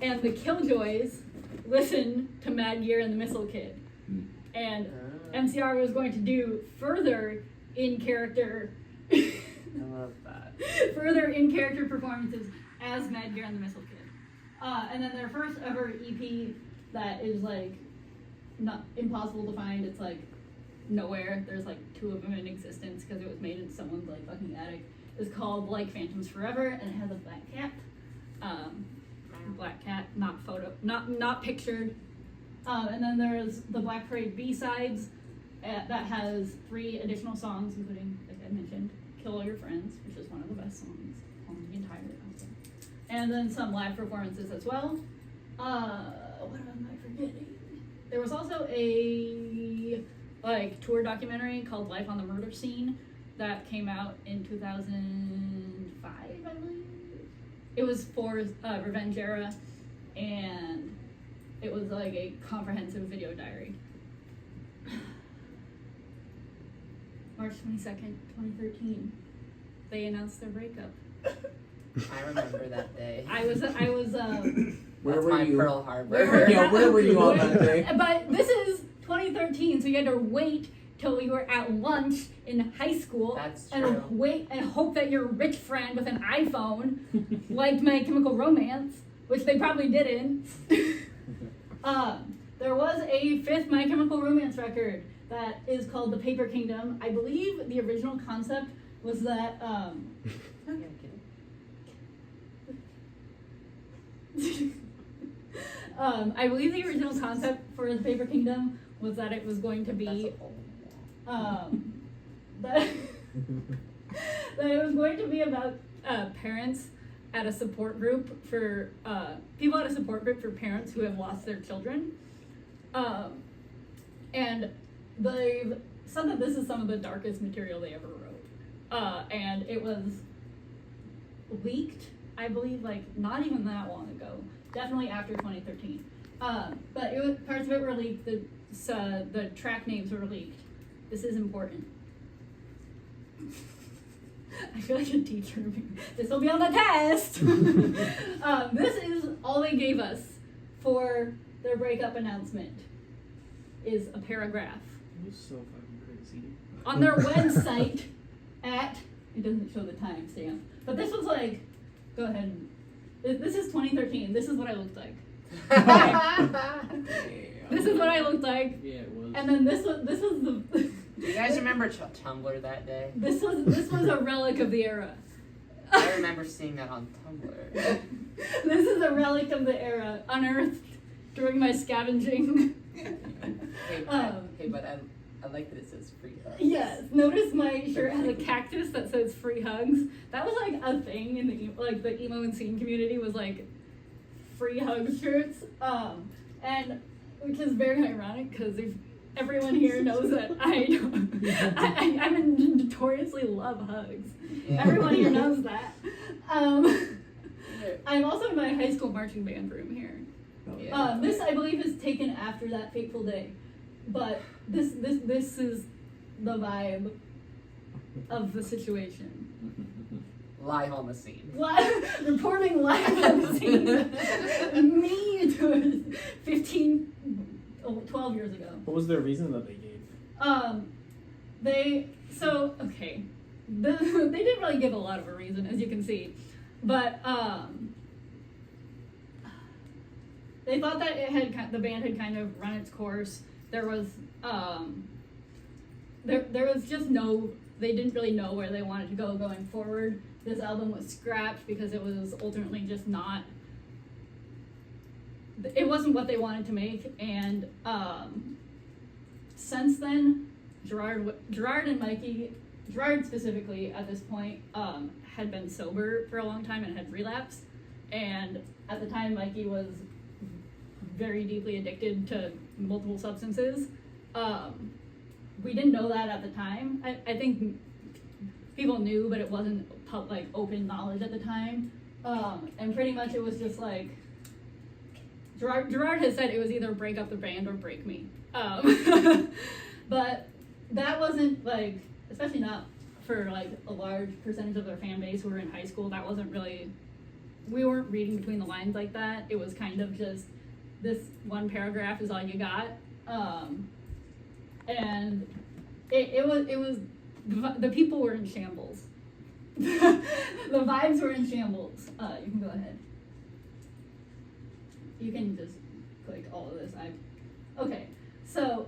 And the Killjoys listen to Mad Gear and the Missile Kid. And MCR was going to do further in character I love that. further in character performances as Mad Gear and the Missile Kid. And then their first ever EP that is like not impossible to find. It's like nowhere. There's like 2 of them in existence because it was made in someone's like fucking attic. It's called Like Phantoms Forever, and it has a black cat. Black cat, not pictured. And then there's the Black Parade B-sides that has 3 additional songs, including, like I mentioned, Kill All Your Friends, which is one of the best songs on the entire album. And then some live performances as well. What am I forgetting? There was also a tour documentary called Life on the Murder Scene that came out in 2005, I believe. It was for Revenge Era, and it was like a comprehensive video diary. March 22nd, 2013, they announced their breakup. I remember that day. I was Where That's were my you? Pearl Harbor. Where were you on that day? But this is 2013, so you had to wait till we were at lunch in high school. That's and true. wait and hope that your rich friend with an iPhone liked My Chemical Romance which they probably didn't. There was a fifth My Chemical Romance record that is called The Paper Kingdom. I believe the original concept was that I believe the original concept for The Paper Kingdom was that it was going to be that it was going to be about parents at a support group for people at a support group for parents who have lost their children, and they've said that this is some of the darkest material they ever wrote, and it was leaked, I believe, like not even that long ago, definitely after 2013. But it was, parts of it were leaked. The track names were leaked. This is important. I feel like a teacher. This will be on the test. This is all they gave us for their breakup announcement. Is a paragraph It was so fucking crazy. on their website at, it doesn't show the timestamp, but this was like, go ahead. This is 2013. This is what I looked like. This is what I looked like. Yeah, it was. And then this was the. Do you guys remember Tumblr that day? This was a relic of the era. I remember seeing that on Tumblr. This is a relic of the era, unearthed during my scavenging. Hey, but I like that it says free hugs. Yes, notice my shirt has a cactus that says free hugs. That was like a thing in the emo and scene community, was like free hug shirts. And which is very ironic because if everyone here knows that I notoriously love hugs. Yeah. Everyone here knows that. I'm also in my high school marching band room here. Yeah. This, I believe, is taken after that fateful day, but this is the vibe of the situation. Live on the scene. Reporting live on the scene. Me, 12 years ago. What was their reason that they gave? They didn't really give a lot of a reason, as you can see, but they thought that the band had kind of run its course. There was there was just they didn't really know where they wanted to go going forward. This album was scrapped because it was ultimately just not. It wasn't what they wanted to make, and since then, Gerard and Mikey, Gerard specifically at this point, had been sober for a long time and had relapsed, and at the time Mikey was very deeply addicted to multiple substances. We didn't know that at the time. I think people knew, but it wasn't like open knowledge at the time, and pretty much it was just like, Gerard has said it was either break up the band or break me. But that wasn't like, especially not for like a large percentage of their fan base who were in high school, that wasn't really, we weren't reading between the lines like that. It was kind of just, this one paragraph is all you got. And it was, the people were in shambles. The vibes were in shambles. You can go ahead. You can just click all of this. Okay, so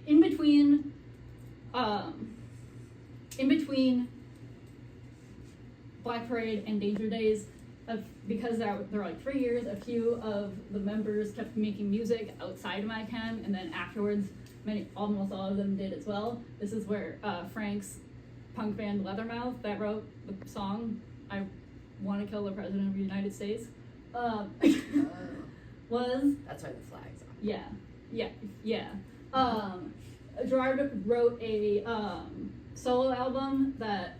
in between Black Parade and Danger Days, because there were like 3 years, a few of the members kept making music outside my chem, and then afterwards, almost all of them did as well. This is where Frank's punk band Leathermouth that wrote the song "I Want to Kill the President of the United States" was. That's why the flag's on. Yeah. Gerard wrote a solo album that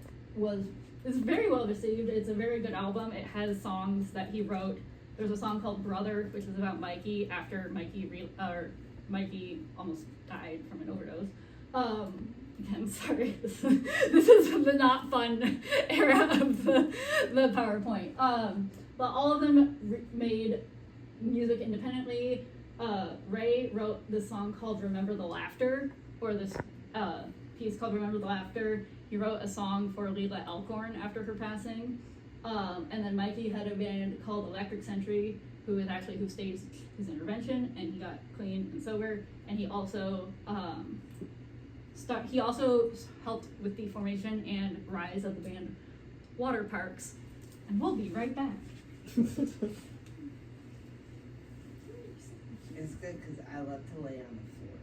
is very well received. It's a very good album. It has songs that he wrote. There's a song called "Brother," which is about Mikey after Mikey almost died from an overdose. Again, sorry. This is the not fun era of the PowerPoint. But all of them made music independently. Ray wrote this song called "Remember the Laughter," or this piece called "Remember the Laughter." He wrote a song for Leela Elkhorn after her passing. And then Mikey had a band called Electric Sentry, who staged his intervention, and he got clean and sober. And he also helped with the formation and rise of the band Water Parks. And we'll be right back. It's good because I love to lay on the floor.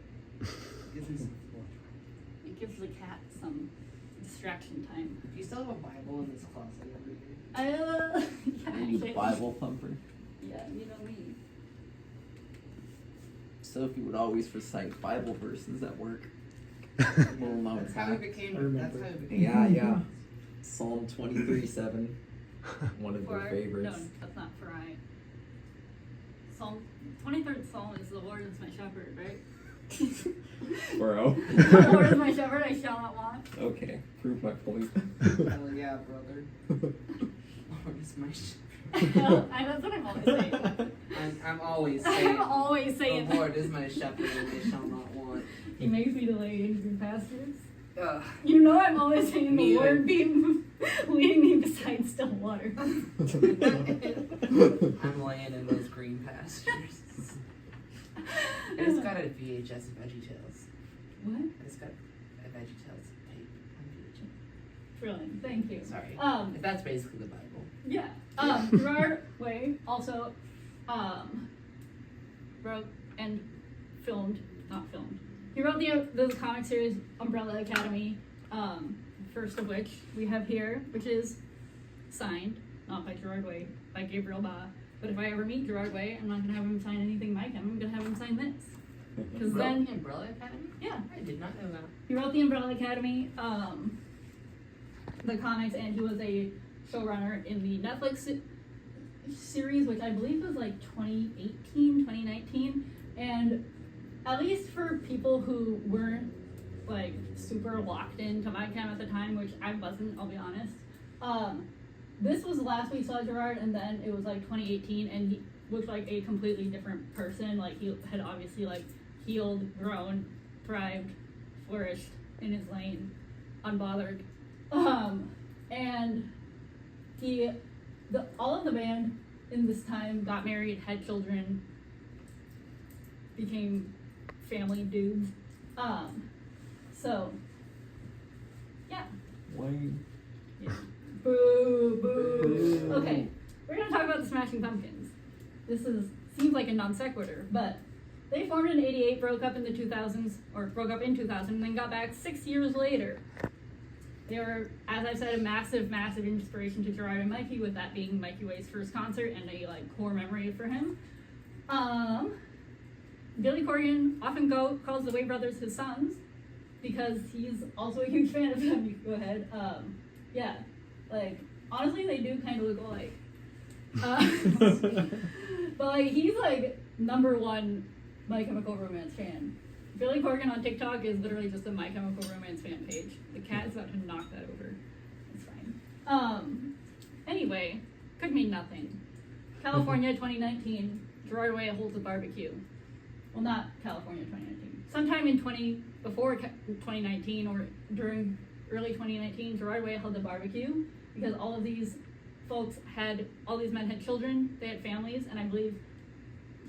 Gives me some floor time. It gives the cat some distraction time. Do you still have a Bible in this closet over here? Yeah, Are you the actually. Bible thumper? Yeah, you know me. Sophie would always recite Bible verses at work. Little known That's how we fact. became. I remember. That's how we became. Yeah. Psalm 23:7. One of their No, favorites. that's not for I. Psalm 23rd Psalm is the Lord is my shepherd, right? Bro. The Lord is my shepherd, I shall not want. Okay, prove my point. Hell yeah, brother. Lord is my shepherd. That's what I'm always saying. I'm always saying. I'm always saying The Lord is my shepherd, and I shall not want. He makes me to lay in green pastures. Ugh. You know I'm always saying the Me either. Lord being leading me beside still water. I'm laying in those green pastures. I just got a VHS of VeggieTales. What? I just got a VeggieTales tape on Brilliant, thank you. VHS. Sorry. Um, That's basically the Bible. Yeah. Gerard Way also wrote and not filmed. He wrote the comic series Umbrella Academy, first of which we have here, which is signed, not by Gerard Way, by Gabriel Ba. But if I ever meet Gerard Way, I'm not going to have him sign anything by him. I'm going to have him sign this. Because then, The Umbrella Academy? yeah, I did not know that. he wrote the Umbrella Academy, the comics, and he was a showrunner in the Netflix series, which I believe was like 2018, 2019. And at least for people who weren't like super locked into my cam at the time, which I wasn't, I'll be honest. This was the last we saw Gerard, and then it was like 2018, and he looked like a completely different person. Like he had obviously like healed, grown, thrived, flourished in his lane, unbothered. And all of the band in this time got married, had children, became family dudes. So yeah. Wayne. Yeah. Boo, boo. Okay, we're gonna talk about the Smashing Pumpkins. This seems like a non sequitur, but they formed in '88, broke up in 2000, and then got back 6 years later. They were, as I said, a massive, massive inspiration to Gerard and Mikey, with that being Mikey Way's first concert and a like core memory for him. Billy Corgan often calls the Way brothers his sons because he's also a huge fan of them. You can go ahead. Yeah, like honestly, they do kind of look alike. But like he's like #1 My Chemical Romance fan. Billy Corgan on TikTok is literally just a My Chemical Romance fan page. The cat is about to knock that over. It's fine. Anyway, could mean nothing. California 2019, Gerard Way holds a barbecue. Well, not California 2019. Sometime before 2019 or during early 2019, Gerard Way held a barbecue because all of these men had children, they had families, and I believe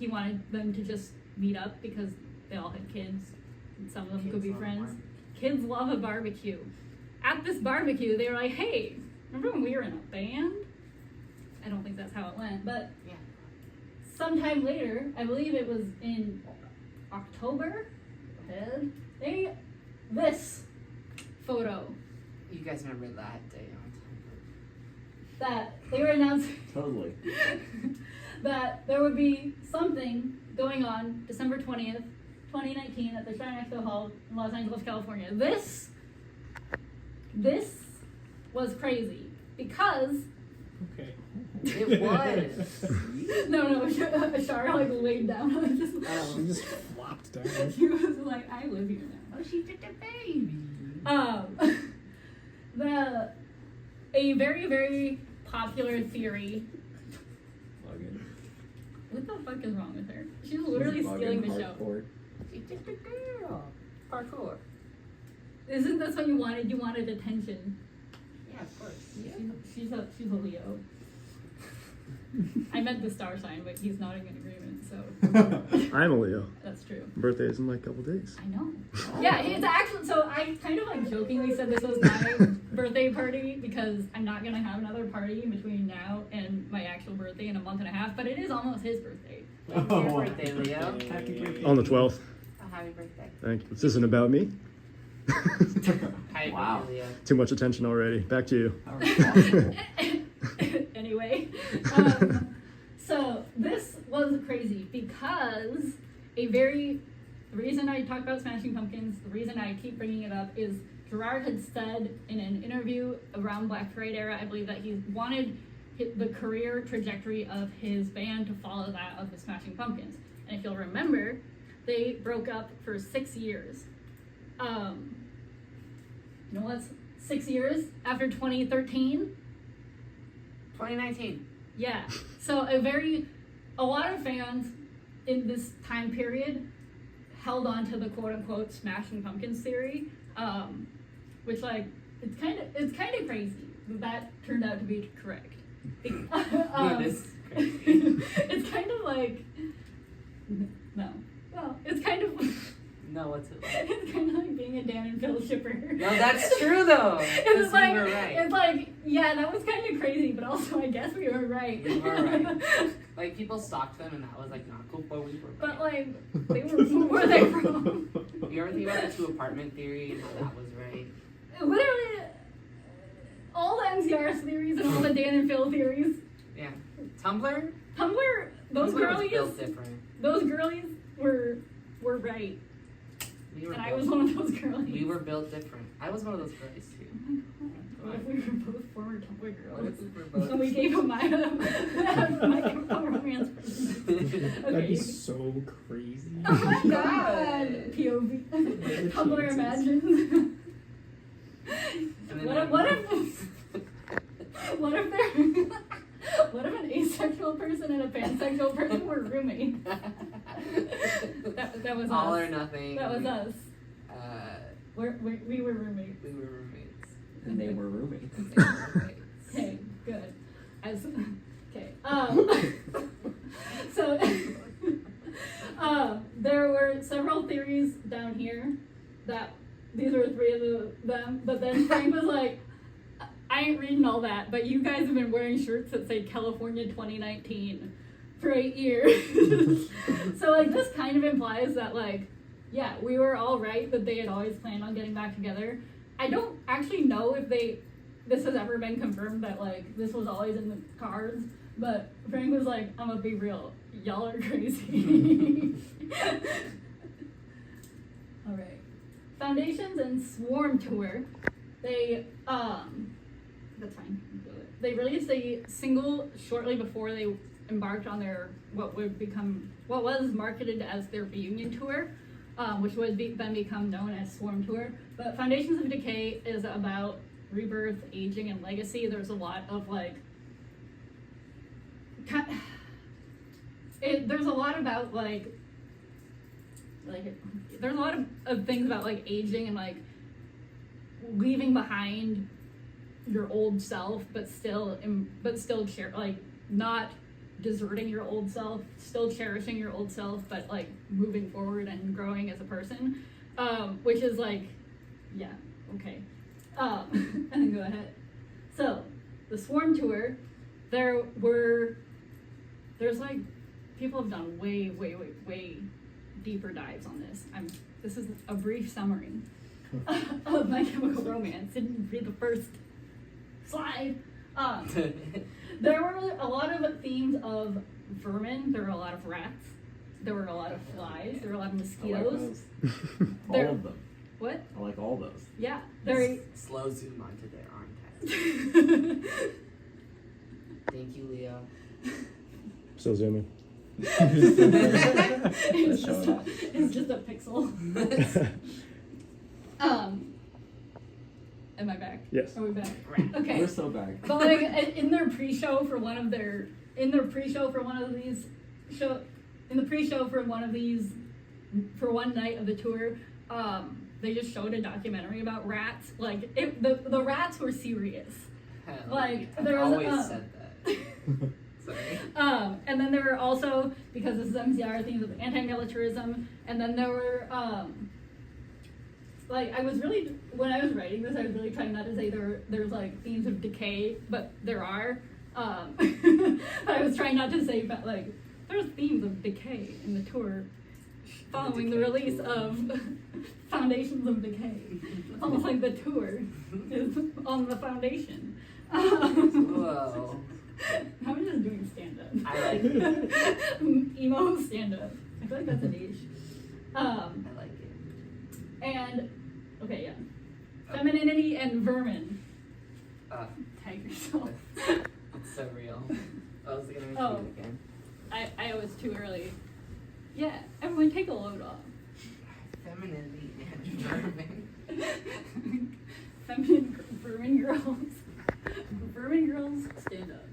he wanted them to just meet up because they all had kids, and some of them could be friends. Kids love a barbecue. At this barbecue, they were like, hey, remember when we were in a band? I don't think that's how it went, but Yeah. sometime later, I believe it was in October, this photo You guys remember that day on that they were announcing Totally. that there would be something going on December 20th, 2019 at the Shrine Expo Hall in Los Angeles, California. This was crazy because Okay. It was. no, Ashara like laid down. I just, She just flopped down. she was like, I live here now. Oh, she did the baby. A very, very popular theory. Logan. What the fuck is wrong with her? She's literally stealing the show. Hardcore. She did the girl. Parkour. Isn't this what you wanted? You wanted attention. Yeah, course. She's a Leo. I meant the star sign, but he's nodding in agreement, so I'm a Leo. that's true. Birthday is in like a couple days. I know. Yeah, it's actually, so I kind of like jokingly said this was my birthday party because I'm not gonna have another party between now and my actual birthday in a month and a half, but it is almost his birthday. When's your birthday, Leo? Happy birthday. On the 12th. Oh, happy birthday. Thank you. This isn't about me. Happy Wow. birthday, Leo. Too much attention already. Back to you. How responsible. Anyway, so this was crazy because the reason I talk about Smashing Pumpkins, the reason I keep bringing it up is Gerard had said in an interview around Black Parade era, I believe, that he wanted the career trajectory of his band to follow that of the Smashing Pumpkins. And if you'll remember, they broke up for 6 years. You know what's 6 years after 2013? 2019. Yeah. So a lot of fans in this time period held on to the quote unquote Smashing Pumpkins theory, which like it's kind of crazy that turned out to be correct. This is crazy. It's kind of like no. Well, it's kind of No, what's it like? it's kind of like being a Dan and Phil shipper. No, that's true though. It's like, we were right. it's like, yeah, that was kind of crazy, but also I guess we were right. We were right. Like people stalked them, and that was like not cool, but we were right. But like, they were where they from? You ever think about the 2 apartment theory and how that was right? Literally, all the MCRS theories and all the Dan and Phil theories. Yeah. Tumblr. Tumblr, those Tumblr was built girlies, different. those girlies were right, We were and I built- was one of those girlies. We were built different. I was one of those girls too. What if we were both former Tumblr What girls? if we were both? And we gave a my romance person. That'd Okay. be so crazy. Oh my god! POV. Tumblr imagines. And then What if an asexual person and a pansexual person were roommates? That was all us. or nothing. That was us. We were roommates. We were roommates. And they were roommates. And they were roommates. Okay, good. Okay. So there were several theories down here that these were 3 of them, but then Frank was like, I ain't reading all that, but you guys have been wearing shirts that say California 2019 for 8 years. So like this kind of implies that like, yeah, we were all right that they had always planned on getting back together. I don't actually know if this has ever been confirmed that like this was always in the cards, but Frank was like, I'm gonna be real, y'all are crazy. All right. Foundations and Swarm Tour, they that's fine. They released a single shortly before they embarked on their what was marketed as their reunion tour, which would then become known as Swarm Tour. But Foundations of Decay is about rebirth, aging, and legacy. There's a lot of like there's a lot about like there's a lot of things about like aging and like leaving behind your old self, but still not deserting your old self, still cherishing your old self, but like moving forward and growing as a person, which is like, yeah, okay. And then go ahead. So the Swarm Tour, there's like people have done way deeper dives on this. This is a brief summary of My Chemical Romance. Didn't read the first slide. There were a lot of themes of vermin. There were a lot of rats. There were a lot of flies. There were a lot of I like mosquitoes. those. All of them. What? I like all those. Yeah. Very. Slow zoom onto their arm tags. Thank you, Leo. Still zooming. it's just a pixel. Am I back? Yes. Are we back? Right. Okay. We're so back. But like in their pre-show for one of these for one night of the tour, they just showed a documentary about rats. Like the rats were serious. Like, I've there was, always said that. Sorry. And then there were also, because this is MCR, themes of anti-militarism, and then there were, like, when I was writing this, I was really trying not to say there's like themes of decay, but there are. I was trying not to say, but like, there's themes of decay in the tour following the release of Foundations of Decay. It's almost like the tour is on the foundation. Whoa. I'm just doing stand-up. I like it. Emo stand-up. I feel like that's a niche. I like it. And, okay, yeah. Femininity and vermin. Tag yourself. It's so real. I was gonna repeat it again. I was too early. Yeah, everyone take a load off. Femininity and vermin. Vermin girls. Vermin girls, stand up.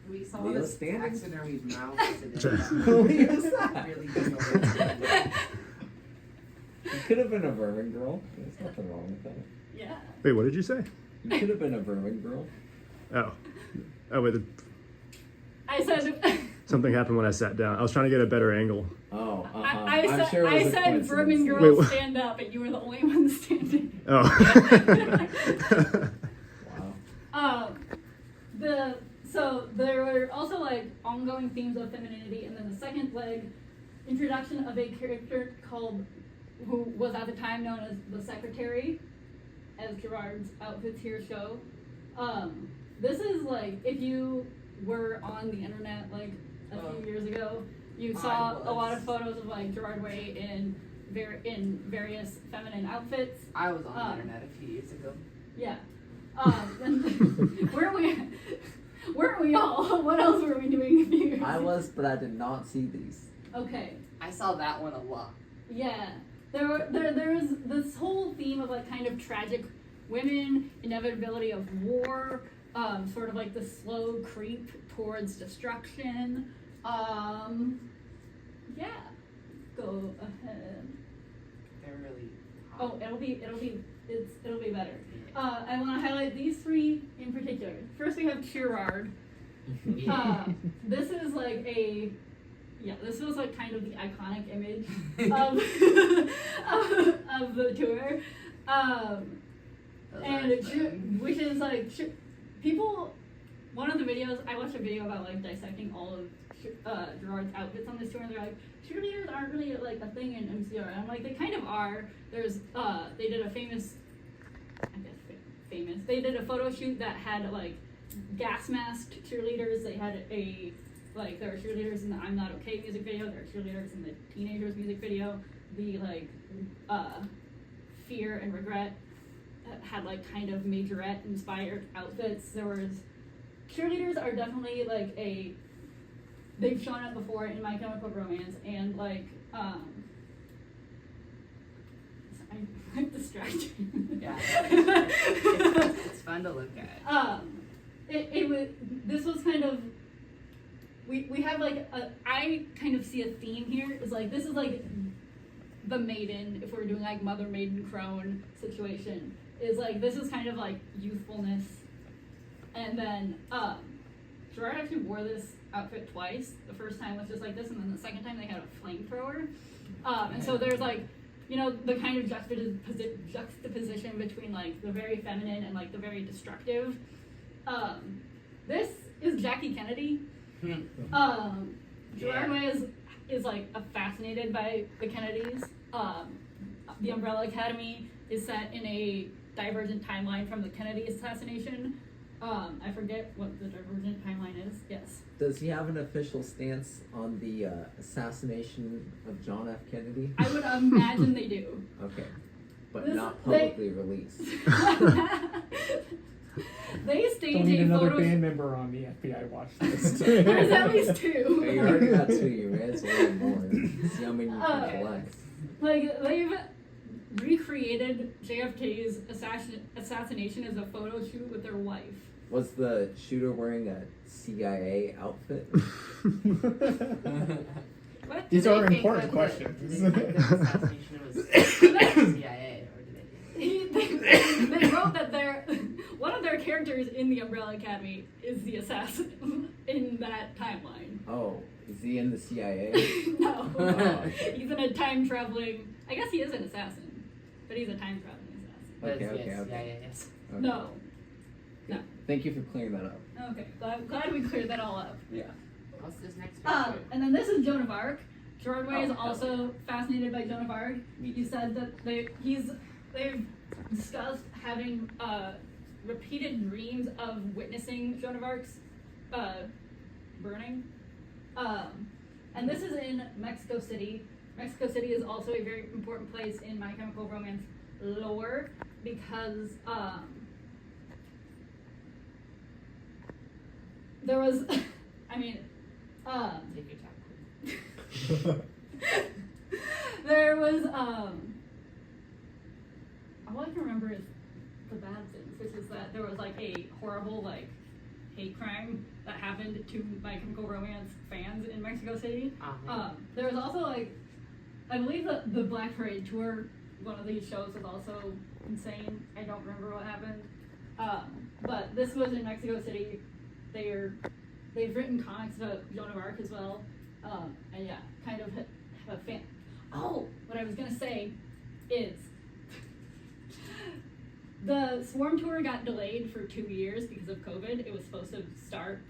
We saw Leo this standing? taxidermy mouse today. Leo's that? Really don't know what to do. You could have been a vermin girl. There's nothing wrong with that. Yeah. Wait, what did you say? You could have been a vermin girl. Oh, wait. I said. Something happened when I sat down. I was trying to get a better angle. Oh, uh-huh. I I'm said, sure it was I a said coincidence. vermin Wait, girls what? stand up, and you were the only one standing. Oh. Wow. So there were also like ongoing themes of femininity, and then the second leg, introduction of a character who was at the time known as the Secretary, as Gerard's outfits here show. This is like, if you were on the internet like a few years ago, you saw a lot of photos of like Gerard Way in various feminine outfits. I was on the internet a few years ago. Yeah. Where were we all? What else were we doing a few years I ago? was, but I did not see these. Okay. I saw that one a lot. Yeah. There's this whole theme of like kind of tragic women, inevitability of war, sort of like the slow creep towards destruction. Yeah. Go ahead. They're really Oh, it'll be better. I want to highlight these three in particular. First, we have Gerard. This is like this was like kind of the iconic image of the tour. Which is like people. One of the videos I watched a video about like dissecting all of Gerard's outfits on this tour, and they're like, cheerleaders aren't really like a thing in MCR. And I'm like, they kind of are. There's they did a famous. They did a photo shoot that had like gas masked cheerleaders. They had there were cheerleaders in the I'm Not Okay music video. There were cheerleaders in the Teenagers music video. The like Fear and Regret had like kind of majorette inspired outfits. There was cheerleaders are definitely like they've shown up before in My Chemical Romance, and like I'm distracted. Yeah. It's fun to look at. This was kind of we have like I kind of see a theme here is like this is like the maiden, if we're doing like mother maiden crone situation, is like this is kind of like youthfulness. And then Gerard actually wore this outfit twice. The first time was just like this, and then the second time they had a flamethrower. And so there's like, you know, the kind of juxtaposition between like the very feminine and like the very destructive. This is Jackie Kennedy. Gerard Way is like fascinated by the Kennedys. The Umbrella Academy is set in a divergent timeline from the Kennedy assassination. I forget what the divergent timeline is. Yes. Does he have an official stance on the assassination of John F. Kennedy? I would imagine they do. Okay. But This- not publicly released. They staged Don't need a another photo. band member on the FBI watch list. There's at least Hey, two. you already got two, you may as well have more. See how many you can collect. Like they've recreated JFK's assassination as a photo shoot with their wife. Was the shooter wearing a CIA outfit? What? These Did are they important think questions. that the assassination was CIA, or did they They wrote that one of their characters characters in the Umbrella Academy is the assassin in that timeline. Oh, is he in the CIA? No. Oh. He's in a time traveling. I guess he is an assassin, but he's a time traveling assassin. But Okay, yes, okay. yeah, yes. Okay. No. No. Thank you for clearing that up. Okay. Glad we cleared that all up. Yeah. What's this next picture? And then this is Joan of Arc. Gerard Way is Oh, hell also fascinated by Joan of Arc. Me He too. said that they've discussed having repeated dreams of witnessing Joan of Arc's burning. And this is in Mexico City. Mexico City is also a very important place in My Chemical Romance lore because there was, I mean, Take your time. there was all I can remember is the bad things, which is that there was like a horrible like hate crime that happened to My Chemical Romance fans in Mexico City. There was also like, I believe that the Black Parade tour, one of these shows, was also insane. I don't remember what happened. But this was in Mexico City. They've written comics about Joan of Arc as well. And yeah, kind of have a fan. Oh, what I was gonna say is the Swarm tour got delayed for 2 years because of COVID. It was supposed to start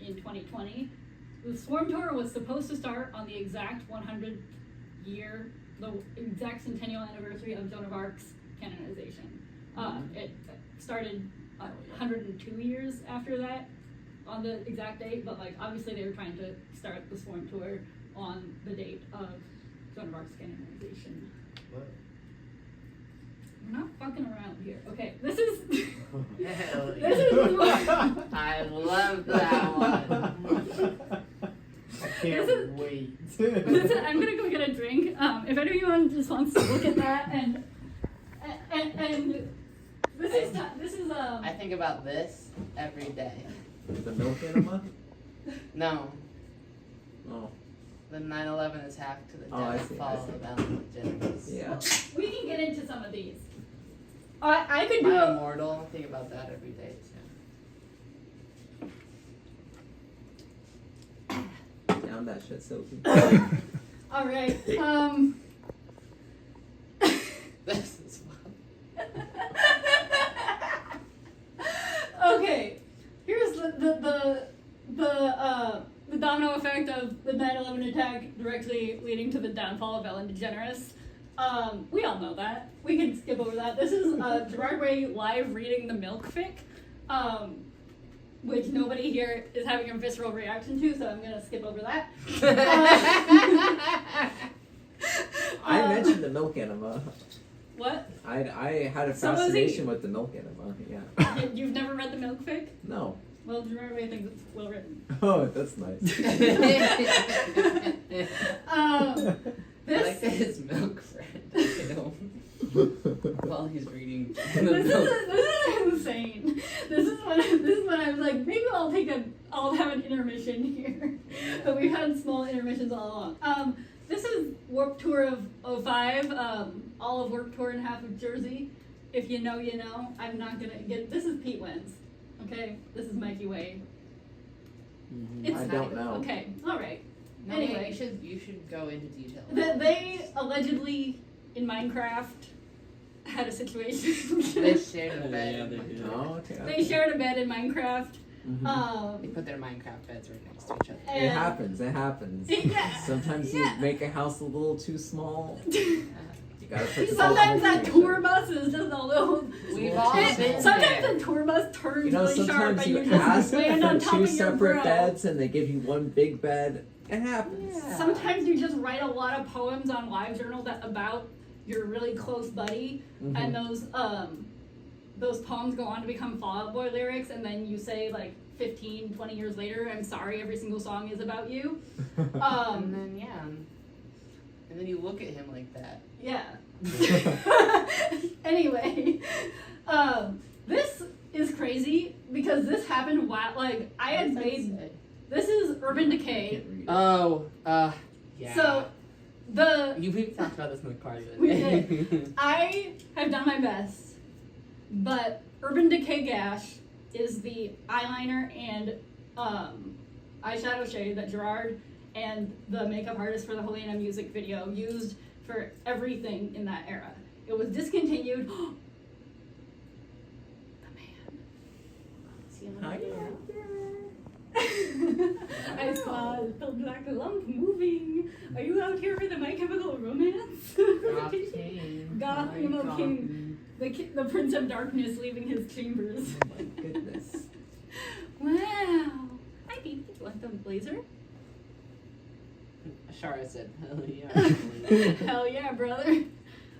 in 2020. The Swarm tour was supposed to start on the exact 100 year, the exact centennial anniversary of Joan of Arc's canonization. It started 102 years after that on the exact date, but like obviously they were trying to start the Swarm tour on the date of Joan of Arc's canonization. What? We're not fucking around here. Okay, this is Hell this is what, I love that one. I can't This is- wait. this is, I'm gonna go get a drink. If anyone just wants to look at that and this is I think about this every day. The milk enema? No, Oh, the 9/11 is hacked to the Oh, I see, I downfall see. of Ellen DeGeneres. yeah. we can get into some of these. I could do My a, Immortal, I think about that every day too. Down that shit, Sophie. all right. This is fun. Okay, here's the domino effect of the 9/11 attack directly leading to the downfall of Ellen DeGeneres. We all know that. We can skip over that. This is Gerard Way live reading the milk fic, which nobody here is having a visceral reaction to, so I'm gonna skip over that. I mentioned the milk enema. What? I had a So was he. fascination with the milk enema. Yeah. You've never read the milk fic? No. Well, Gerard Way thinks it's well written. Oh, that's nice. I This like that his milk friend, you know, while he's reading the this milk. is insane. This is when I was like, maybe I'll have an intermission here. But we've had small intermissions all along. This is Warped Tour of 05, all of Warped Tour and half of Jersey. If you know, you know. I'm not gonna get. This is Pete Wentz. Okay, this is Mikey Way. It's I don't know. Okay, all right. No, Anyway. you should go into detail. They allegedly in Minecraft had a situation. They shared a Oh, bed. yeah, they did. Oh, okay. They shared a bed in Minecraft. Mhm. They put their Minecraft beds right next to each other. It happens. It happens. Yeah. Sometimes Yeah. you make a house a little too small. You gotta put the Sometimes that next to each tour other. bus is just a little. We've all Yeah. been Sometimes there. the tour bus turns You know, really sharp sometimes and you you just ask land on for top two of your separate grill. beds and they give you one big bed. It happens. Yeah. Sometimes you just write a lot of poems on LiveJournal about your really close buddy, Mhm. and those poems go on to become Fall Out Boy lyrics, and then you say like 15, 20 years later, I'm sorry, every single song is about you. And then and then you look at him like that. Yeah. Anyway, this is crazy because this happened while like I had made. This is Urban I Decay. can't read it. Oh, yeah. So the we talked about this in the car the other We day. I have done my best, but Urban Decay Gash is the eyeliner and eyeshadow shade that Gerard and the makeup artist for the Helena music video used for everything in that era. It was discontinued. The man. See him over there? I saw the black lump moving. Are you out here for the My Chemical Romance? Goth emo king. The Prince of Darkness leaving his chambers. Oh my goodness. Wow. Hi, baby. Do you want the blazer? Shara said, hell yeah. Hell yeah, brother.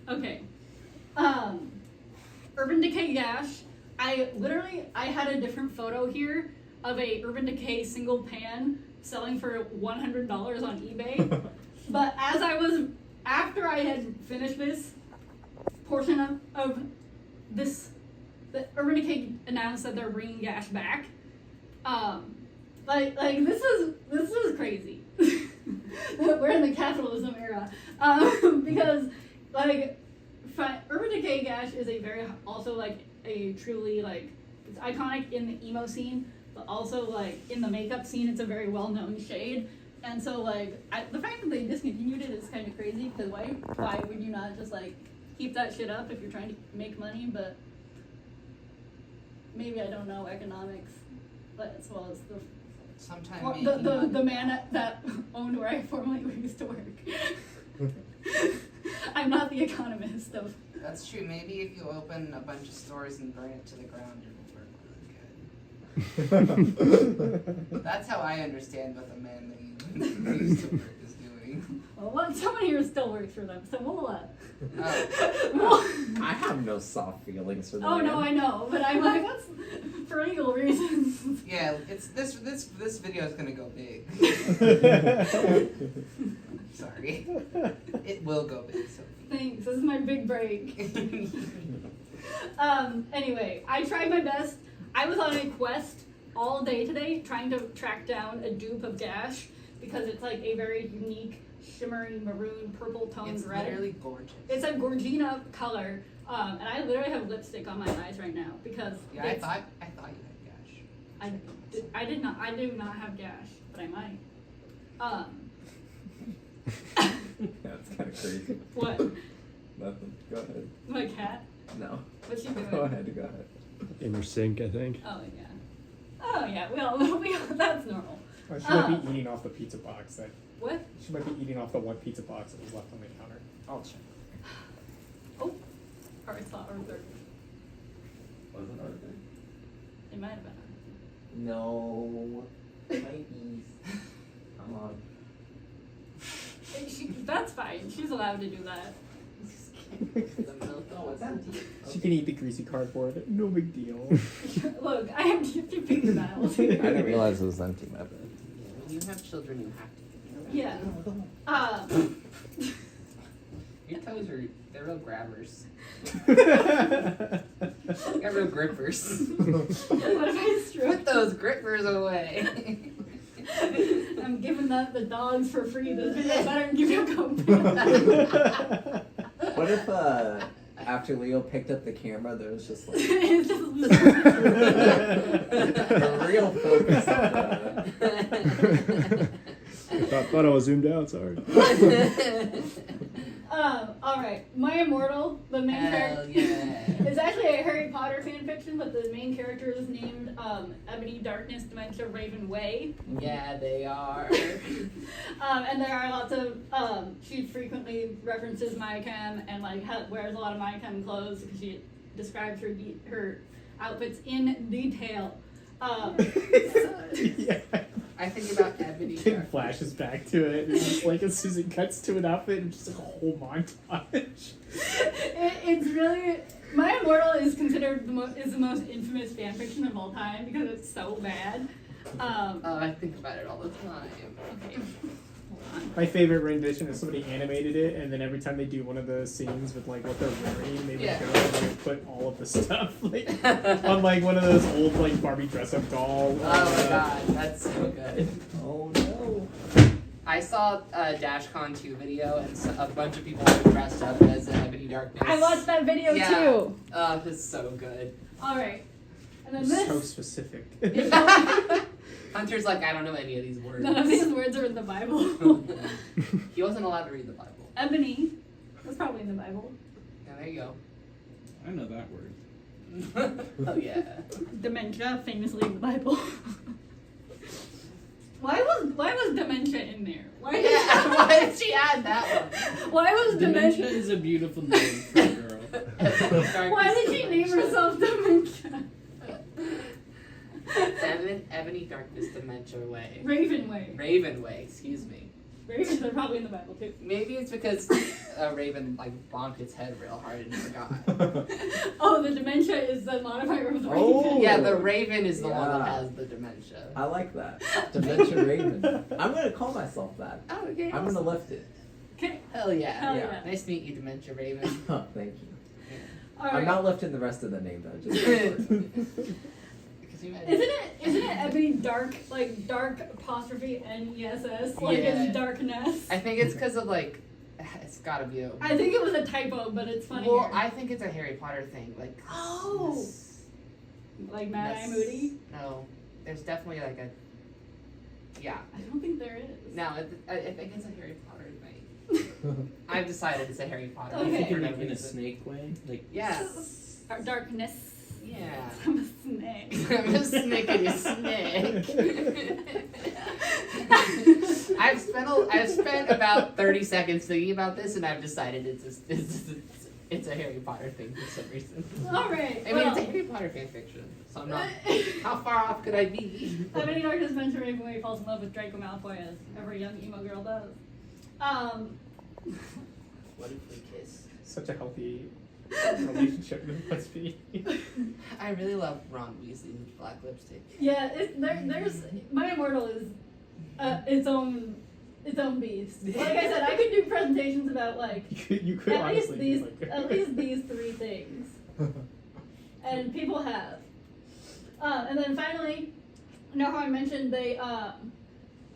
Okay. Urban Decay Gash. I had a different photo here of a Urban Decay single pan selling for $100 on eBay. But after I had finished this portion of this, the Urban Decay announced that they're bringing Gash back. This is crazy. We're in the capitalism era. Because Urban Decay Gash is also a truly it's iconic in the emo scene, but also in the makeup scene it's a very well-known shade. And so the fact that they discontinued it is kind of crazy, because why would you not just keep that shit up if you're trying to make money? But maybe I don't know economics, but as well as the man that owned where I formerly used to work. I'm not the economist of. That's true. Maybe if you open a bunch of stores and burn it to the ground, it will work really good. That's how I understand what the man that you used to work is doing. Well, someone here still works for them, so we'll I have no soft feelings for that. Oh no, I know, but I'm that's for legal reasons. Yeah, it's this video is gonna go big. Sorry, it will go big. So. Thanks. This is my big break. Anyway, I tried my best. I was on a quest all day today trying to track down a dupe of Gash because it's a very unique, shimmery maroon, purple toned It's red. literally gorgeous. It's a Gorgina color, and I literally have lipstick on my eyes right now because. Yeah, I thought you had Gash. I did not. I do not have Gash, but I might. That's kind of crazy. What? Nothing. Go ahead. My cat? No. What's she doing? Go ahead. Go ahead. In your sink, I think. Oh yeah. Oh yeah. We all that's normal. She might be eating off the pizza box. What? She might be eating off the one pizza box that was left on the counter. I'll check. Oh. Or it's not Arthur. Was it Arthur? It might have been Arthur. No. Babies. Come on. That's fine. She's allowed to do that. The milk was empty. She can eat the greasy cardboard. No big deal. Look, I have 50 fingernails. I didn't realize it was empty, my bad. When you have children, you have to. Yeah. Your toes they're real grabbers. They're real grippers. What if I stroke? Put those grippers away. I'm giving the dogs for free. This video better give you a copay. What if, after Leo picked up the camera, there was just It's just a real focus on Thought I was zoomed out. Sorry. all right. My Immortal, the main character. yeah. It's actually a Harry Potter fan fiction, but the main character is named Ebony Darkness Dementia Raven Way. Yeah, they are. And there are lots of she frequently references Mayhem and wears a lot of Mayhem clothes because she describes her outfits in detail. Yeah. I think about Ebony. It flashes back to it. It's just as soon as it cuts to an outfit, it's just a whole montage. It's really My Immortal is considered the most infamous fanfiction of all time because it's so bad. I think about it all the time. Okay. My favorite rendition is somebody animated it, and then every time they do one of the scenes with what they're wearing, they would go and they would put all of the stuff on one of those old Barbie dress-up doll. Oh my god, that's so good. Oh no. I saw a DashCon 2 video, and a bunch of people were dressed up as Ebony Darkness. I watched that video too. It's so good. All right. And then this. So specific. Hunter's like, I don't know any of these words. None of these words are in the Bible. He wasn't allowed to read the Bible. Ebony was probably in the Bible. Yeah, there you go. I know that word. Oh yeah. Dementia, famously in the Bible. Why was dementia in there? Why Why did she add that Why was Dementia dementia? is a beautiful name for a girl. one? Why did she name herself dementia? Ebony Darkness Dementia Way. Raven Way. Raven Way, excuse me. Ravens are probably in the Bible too. Maybe it's because a raven like bonked its head real hard and forgot. Oh, the dementia is the modifier of the Oh. raven. Yeah, the raven is the one that Yeah. has the dementia. I like that. Dementia Raven. I'm gonna call myself that. Oh, okay. I'm gonna lift it. Okay. Hell yeah. Hell Yeah. yeah. Nice to meet you, Dementia Raven. Oh, thank you. All I'm right. not lifting the rest of the name though. Just the first. Isn't it Ebony dark, like dark apostrophe NESS, like Yeah. it's darkness? I think it's because of like, it's gotta be a. I think it was a typo, but it's funny. Well, I think it's a Harry Potter thing. Like. Oh. Like Mad Eye Moody? No, there's definitely like a. Yeah. I don't think there is. No, I think it's a Harry Potter thing. I've decided it's a Harry Potter. Okay. You think thing. you're like in a snake way? Like Yes. Darkness. Yeah. I'm a snake. I'm a snickety snake. I've spent about 30 seconds thinking about this, and I've decided it's a Harry Potter thing for some reason. All right. I mean, it's a Harry Potter fan fiction, so I'm not. How far off could I be? Ebony Darkness Venture Raven Way falls in love with Draco Malfoy, as every young emo girl does. What if we kiss? Such a healthy relationship it must be. I really love Ron Weasley's black lipstick. Yeah, there's My Immortal is its own beast. Like I said, I could do presentations about like You could at least honestly these be like at least these three things, and people have. And then finally, you know how I mentioned they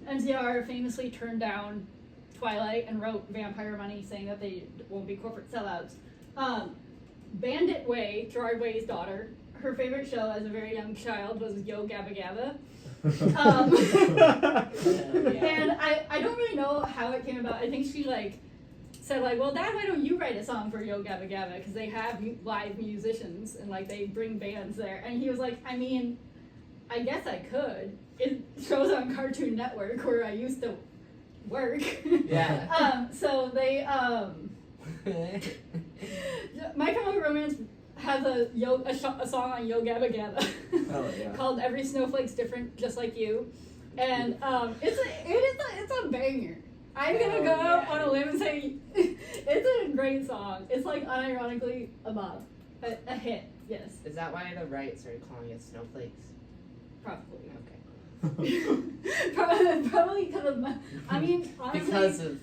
NCR famously turned down Twilight and wrote Vampire Money, saying that they won't be corporate sellouts. Bandit Way, Gerard Way's daughter, her favorite show as a very young child was Yo Gabba Gabba. And I don't really know how it came about. I think she like said like, well, Dad, why don't you write a song for Yo Gabba Gabba? Because they have live musicians and like they bring bands there. And he was like, I mean, I guess I could. It shows on Cartoon Network where I used to work. Yeah. So they My Chemical Romance has a song on Yo Gabba Gabba Oh, yeah. called Every Snowflake's Different, Just Like You, and it's a banger. I'm gonna go out on a limb and say it's a great song. It's like unironically above a hit. Yes, Is that why the right started calling it snowflakes? probably. Okay. Probably because of I mean, honestly, Because of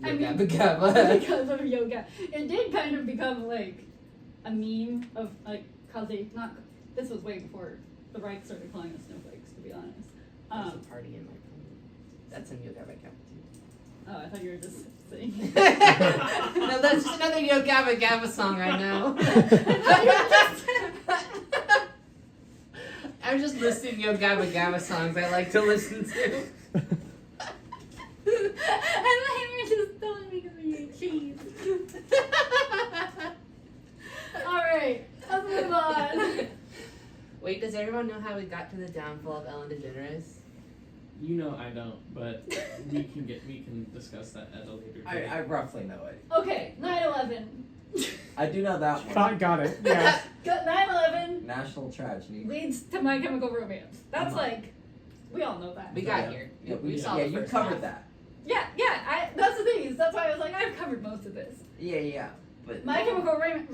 I mean, Gabba Gabba. because of yoga. It did kind of become like a meme of like this was way before the right started calling us snowflakes, to be honest. There's a party in my phone. That's in Yo Gabba Gabba too. Oh, I thought you were just saying. No, that's just another Yo Gabba Gabba song I know. I'm just listing Yo Gabba Gabba songs I like to listen to. And my hair just telling me because of your cheese. Alright, let's move on. Wait, does everyone know how we got to the downfall of Ellen DeGeneres? You know I don't, but we can discuss that at a later date. I roughly know it. Okay, 9/11. I do know that one. Got it. Yeah. 9/11 National tragedy. leads to My Chemical Romance. That's like, we all know that. We got here. Yeah, we saw yeah, the you first covered half. that. Yeah, that's the thing. That's why I was like, I've covered most of this. Yeah. But My Chemical Romance.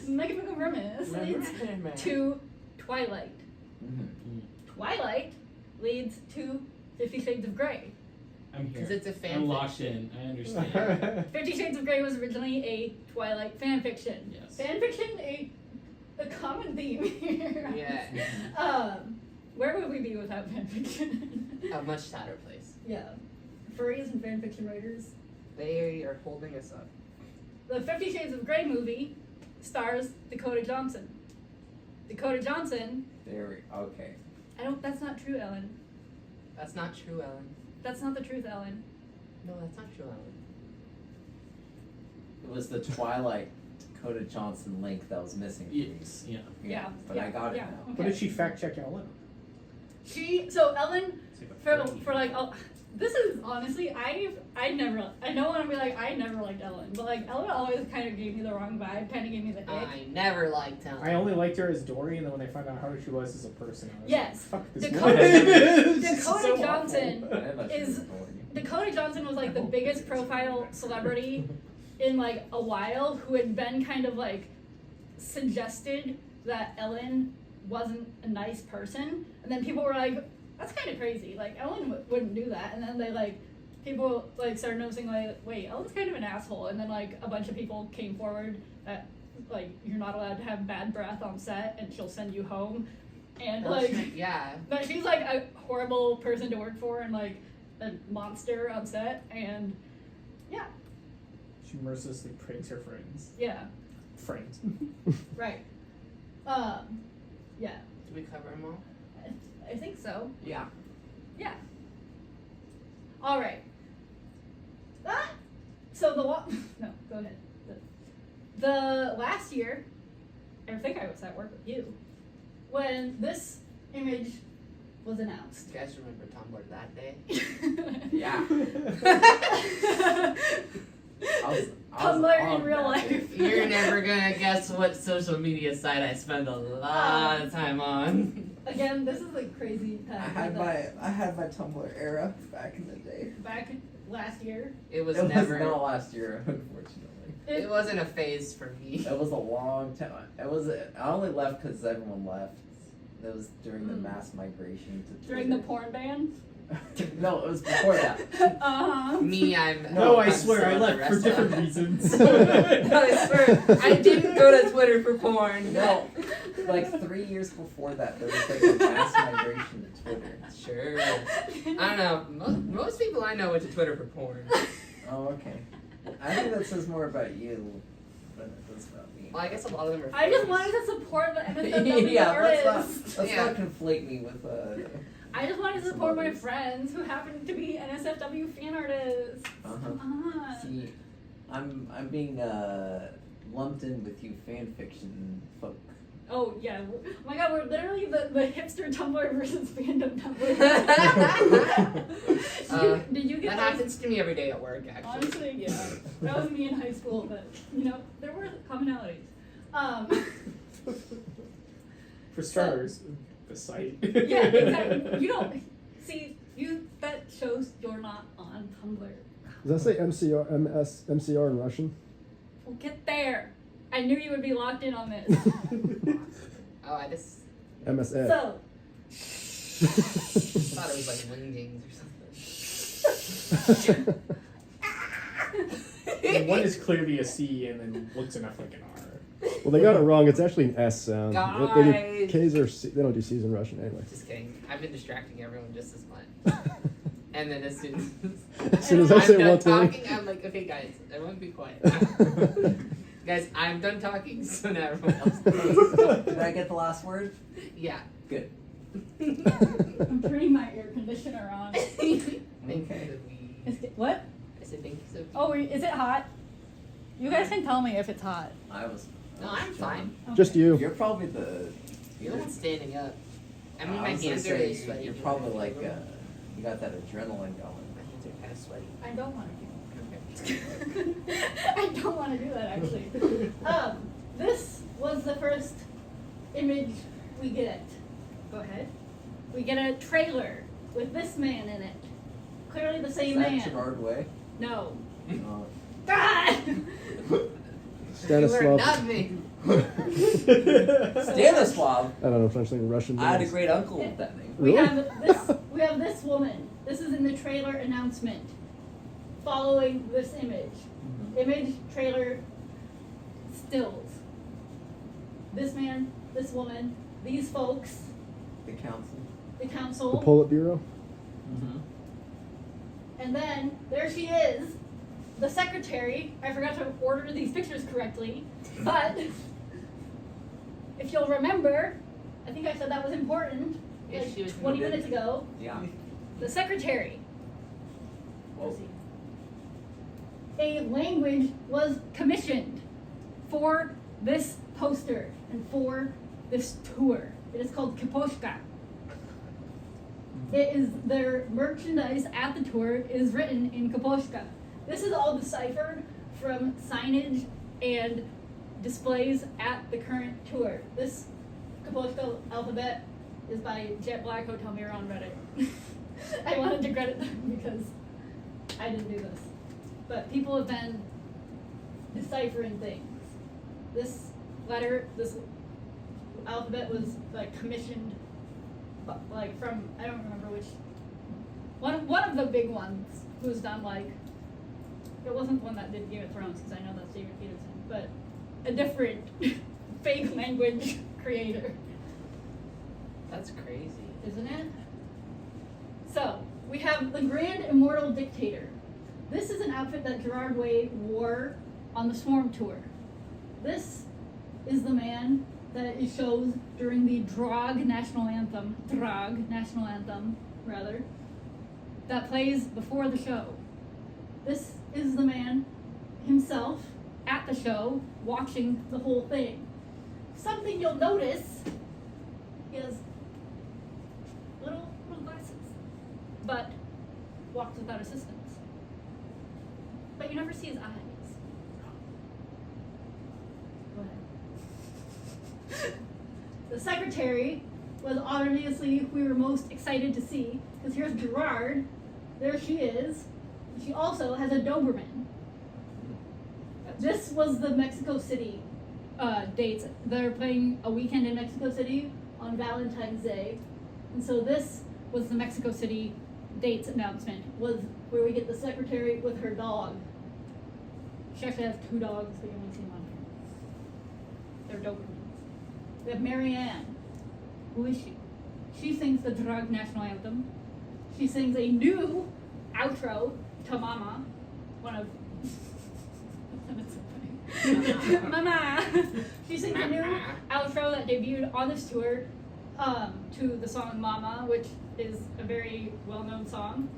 My Chemical Romance leads to Twilight. Mhm. Twilight leads to 50 Shades of Grey. I'm here. Because it's a fan I'm locked fiction. in. I understand. 50 Shades of Grey was originally a Twilight fan fiction. Yes. Fan fiction, a common theme here. Yeah. Where would we be without fan fiction? A much sadder place. Yeah. Furries and fan fiction writers. They are holding us up. The 50 Shades of Grey movie stars Dakota Johnson. Dakota Johnson. Okay. That's not true, Ellen. That's not true, Ellen. That's not the truth, Ellen. No, that's not true, Ellen. It was the Twilight Dakota Johnson link that was missing. from Yes. me. Yeah. Yeah, But yeah, I got it yeah. now. Okay. What did she fact check Ellen? Ellen, for like, this is honestly, I never want to be like, I never liked Ellen, but like, Ellen always kind of gave me the wrong vibe, kind of gave me the ick. I never liked Ellen. I only liked her as Dory, and then when I found out how she was as a person, I was Yes. like, fuck this Dakota- woman. Dakota She's so Johnson awful. I thought she is- was annoying. Dakota Johnson was like the biggest profile celebrity in like a while who had been kind of like suggested that Ellen wasn't a nice person, and then people were like, that's kind of crazy, like Ellen wouldn't do that, and then they like people like started noticing like, wait, Ellen's kind of an asshole, and then like a bunch of people came forward that like you're not allowed to have bad breath on set and she'll send you home, and like yeah. but she's like a horrible person to work for and like a monster on set, and yeah, She mercilessly pranked her friends. yeah, Friends. right. Yeah, Did we cover them all? I think so. Yeah. Yeah. All right. So no, go ahead. The last year, I think I was at work with you when this image was announced. You guys remember Tumblr that day? Yeah. I was Tumblr in on real that day. life. You're never gonna guess what social media site I spend a lot of time on. Again, this is like crazy I time. had my Tumblr era back in the day. Back last year. It was It never. was not last year, unfortunately. It wasn't a phase for me. It was a long time. I only left because everyone left. It was during the mass migration to During the Twitter. porn ban. No, it was before that. Uh-huh. Me, I'm. No, I I'm swear, I still left the for rest different of- reasons. No, I swear, I didn't go to Twitter for porn. No, like 3 years before that, there was like a mass migration to Twitter. Sure. I don't know. Most people I know went to Twitter for porn. Oh, okay. I think that says more about you than it does about me. Well, I guess a lot of them are. I just phase. wanted to support the NSFW Yeah, artists. let's Yeah. not conflate me with I just wanted to Some support my others. friends who happen to be NSFW fan artists. uh-huh. See, I'm being lumped in with you fan fiction folk. Oh yeah! Oh my God, we're literally the hipster Tumblr versus fandom Tumblr. Did you get That those? happens to me every day at work, actually. Honestly, yeah. That was me in high school, but you know there were commonalities. For starters, the site. Yeah, exactly. You don't see you. That shows you're not on Tumblr. Does that say MCR in Russian? We'll get there. I knew you would be locked in on this. Oh, I just MSA. So, thought it was like wingdings or something. And one is clearly a C and then looks enough like an R. Well, they got it wrong. It's actually an S sound. They do Guys. K's or C. They don't do C's in Russian anyway. Just kidding. I've been distracting everyone just as much. And then as soon As soon as I I'm say done one thing. talking, I'm like, okay, guys, everyone be quiet. Guys, I'm done talking, so now everyone else knows. Did I get the last word? Yeah. Good. I'm turning my air conditioner on. Thank you, Okay. Sophie. What? I said thank you, Sophie. Oh, is it hot? You guys can tell me if it's hot. I was. No, I'm fine. Just you. You're probably the. You're the one standing up. I mean, I my was gonna hands are say, really sweaty. You're probably like you got that adrenaline going. My hands are kind of sweaty. I don't want to do Okay. I don't want to do that actually. This was the first image we get. Go ahead. We get a trailer with this man in it. Clearly the Is same that man. Gerard Way? No. Oh. God! You are Stanislav. nothing. Stanislav. I don't know French language, Russian. I had a names. great uncle with that name. We Really? have this woman. This is in the trailer announcement. Following this image. Image, trailer, stills. This man, this woman, these folks, The council. the The council, Politburo. Mm-hmm. and then there she is, the secretary. I forgot to order these pictures correctly, but if you'll remember, I think I said that was important Yes, like she was 20 good. minutes ago. Yeah. The secretary. Whoa. A language was commissioned for this poster and for this tour. It is called Kiposhka. It is their merchandise at the tour is written in Kiposhka. This is all deciphered from signage and displays at the current tour. This Kiposhka alphabet is by Jet Black Hotel Mirror on Reddit. I wanted to credit them because I didn't do this. But people have been deciphering things. This letter, this alphabet was like commissioned, like from, I don't remember which, one of the big ones who's done like, it wasn't the one that did Game of Thrones because I know that's David Peterson, but a different fake language creator. That's crazy. Isn't it? So, we have the Grand Immortal Dictator. This is an outfit that Gerard Way wore on the Swarm Tour. This is the man that it shows during the Drag National Anthem, that plays before the show. This is the man himself at the show watching the whole thing. Something you'll notice is little glasses, but walks without assistance. But you never see his eyes. Go ahead. The secretary was obviously who we were most excited to see, because here's Gerard, there she is. She also has a Doberman. This was the Mexico City dates. They're playing a weekend in Mexico City on Valentine's Day. And so this was the Mexico City dates announcement, was where we get the secretary with her dog. She actually has 2 dogs, but you only see them on here. They're Dobermans. We have Marianne. Who is she? She sings the Drag National Anthem. She sings a new outro to Mama, one of Mama. She sings a new outro that debuted on this tour to the song Mama, which is a very well-known song.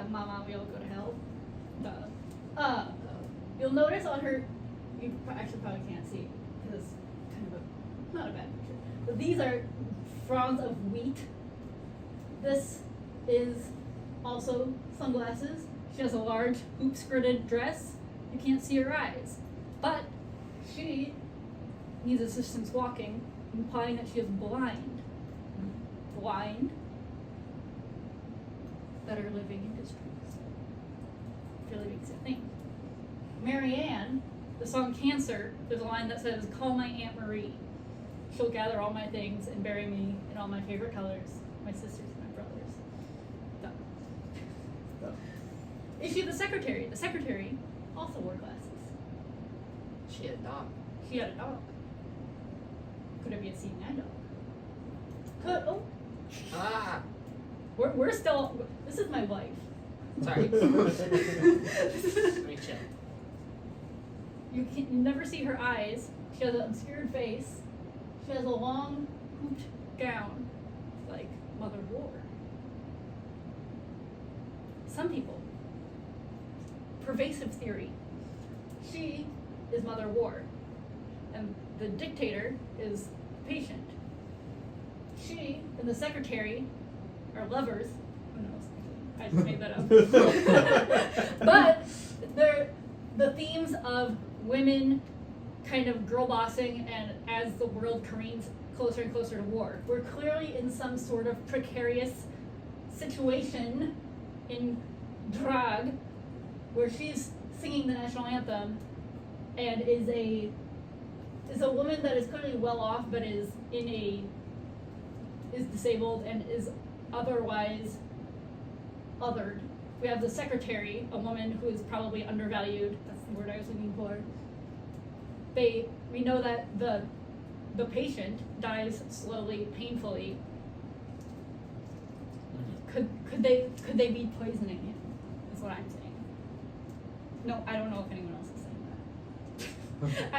Mama, we all go to hell. You'll notice on her, you actually probably can't see because it's kind of a, not a bad picture. But these are fronds of wheat. This is also sunglasses. She has a large hoop-skirted dress. You can't see her eyes. But she needs assistance walking, implying that she is blind. Blind. Better living industries. Really makes it think. Marianne, the song Cancer, there's a line that says, "Call my Aunt Marie. She'll gather all my things and bury me in all my favorite colors, my sisters and my brothers." Done. Is she the secretary? The secretary also wore glasses. She had a dog. She had a dog. Could it be a seeing eye dog? Could, oh, Ah! we're still, this is my wife. Sorry. Let me chill. You never see her eyes. She has an obscured face. She has a long hooped gown, like Mother War. Some people, pervasive theory, she is Mother War, and the dictator is patient. She and the secretary are lovers. Who knows? I just made that up. But they're the themes of women kind of girl bossing, and as the world careens closer and closer to war. We're clearly in some sort of precarious situation in drag where she's singing the national anthem and is a woman that is clearly well off but is disabled and is otherwise othered. We have the secretary, a woman who is probably undervalued. That's the word I was looking for. We know that the patient dies slowly, painfully. Could they be poisoning him? Is what I'm saying. No, I don't know if anyone else is saying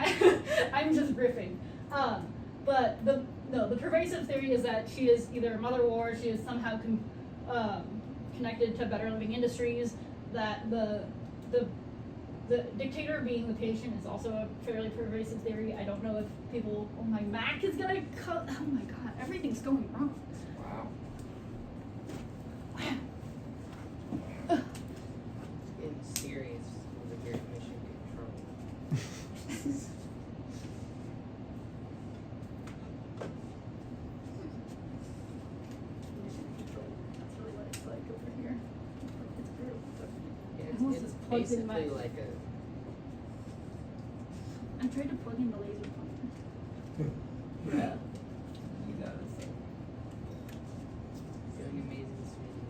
that. I'm just riffing. But the pervasive theory is that she is either Mother War, she is somehow connected to Better Living Industries, that the dictator being the patient is also a fairly pervasive theory. I don't know if people, oh my Mac is gonna cut, oh my god, everything's going wrong. Wow. Getting serious over here. I should get in trouble. That's really what it's like over here. It's brutal. Yeah, Almost it's just plugged in basically my- like a. I tried to plug in the laser pointer. Yeah. You got it. Feeling amazing, sweetie.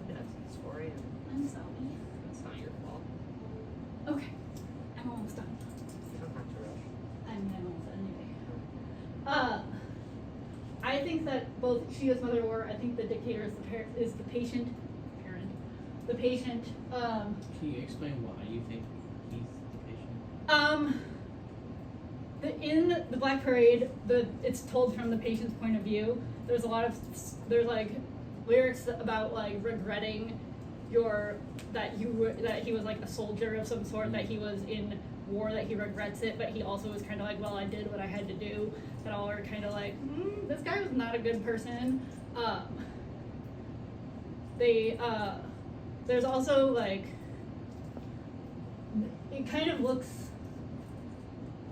That's 4 a.m. I'm sorry. It's not your fault. Okay, I'm almost done. You don't have to rush. I'm almost done anyway. I think that both she is Mother War. I think the dictator is the patient. Parent. The patient. Can you explain why you think he's the patient? In the Black Parade, it's told from the patient's point of view. There's like lyrics about like regretting that he was like a soldier of some sort, that he was in war, that he regrets it, but he also was kind of like, well, I did what I had to do. That all are kind of like, this guy was not a good person. There's also like, it kind of looks,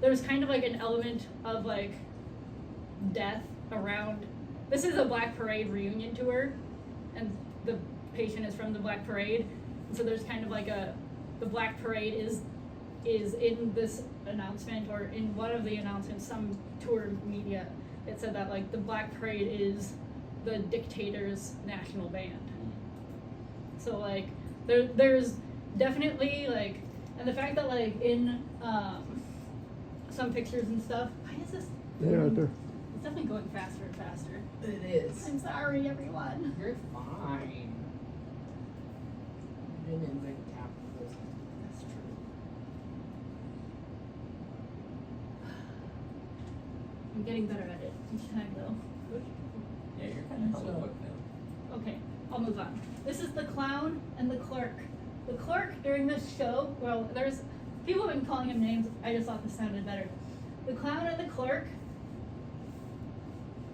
there's kind of like an element of like death around. This is a Black Parade reunion tour, and the patient is from the Black Parade, and so there's kind of like the Black Parade is in this announcement, or in one of the announcements, some tour media, it said that like the Black Parade is the dictator's national band. So like there's definitely like, and the fact that like in some pictures and stuff, why is this? Yeah, right there. It's definitely going faster and faster. It is. I'm sorry, everyone. You're fine. You've been in good capitalism. That's true. I'm getting better at it each time, though. Yeah, you're kind of hella quick now. Okay, I'll move on. This is the clown and the clerk. The clerk during this show, well, there's people have been calling him names. I just thought this sounded better. The clown and the clerk.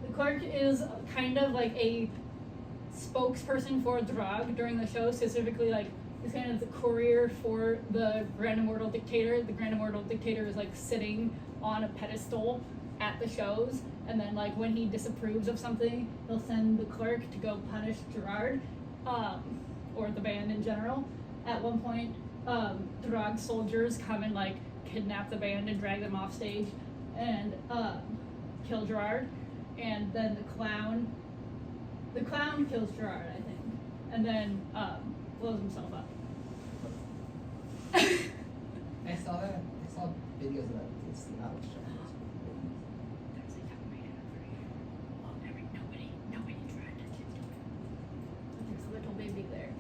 The clerk is kind of like a spokesperson for Drag during the show, specifically like he's kind of the courier for the Grand Immortal Dictator. The Grand Immortal Dictator is like sitting on a pedestal at the shows, and then like when he disapproves of something, he'll send the clerk to go punish Gerard, or the band in general. At one point, Drag soldiers come and like kidnap the band and drag them off stage and kill Gerard, and then the clown kills Gerard, I think, and then blows himself up. I saw that. I saw videos of that. It's not a show. There's a young man over here. Oh, nobody tried to kill him. There's a little baby there.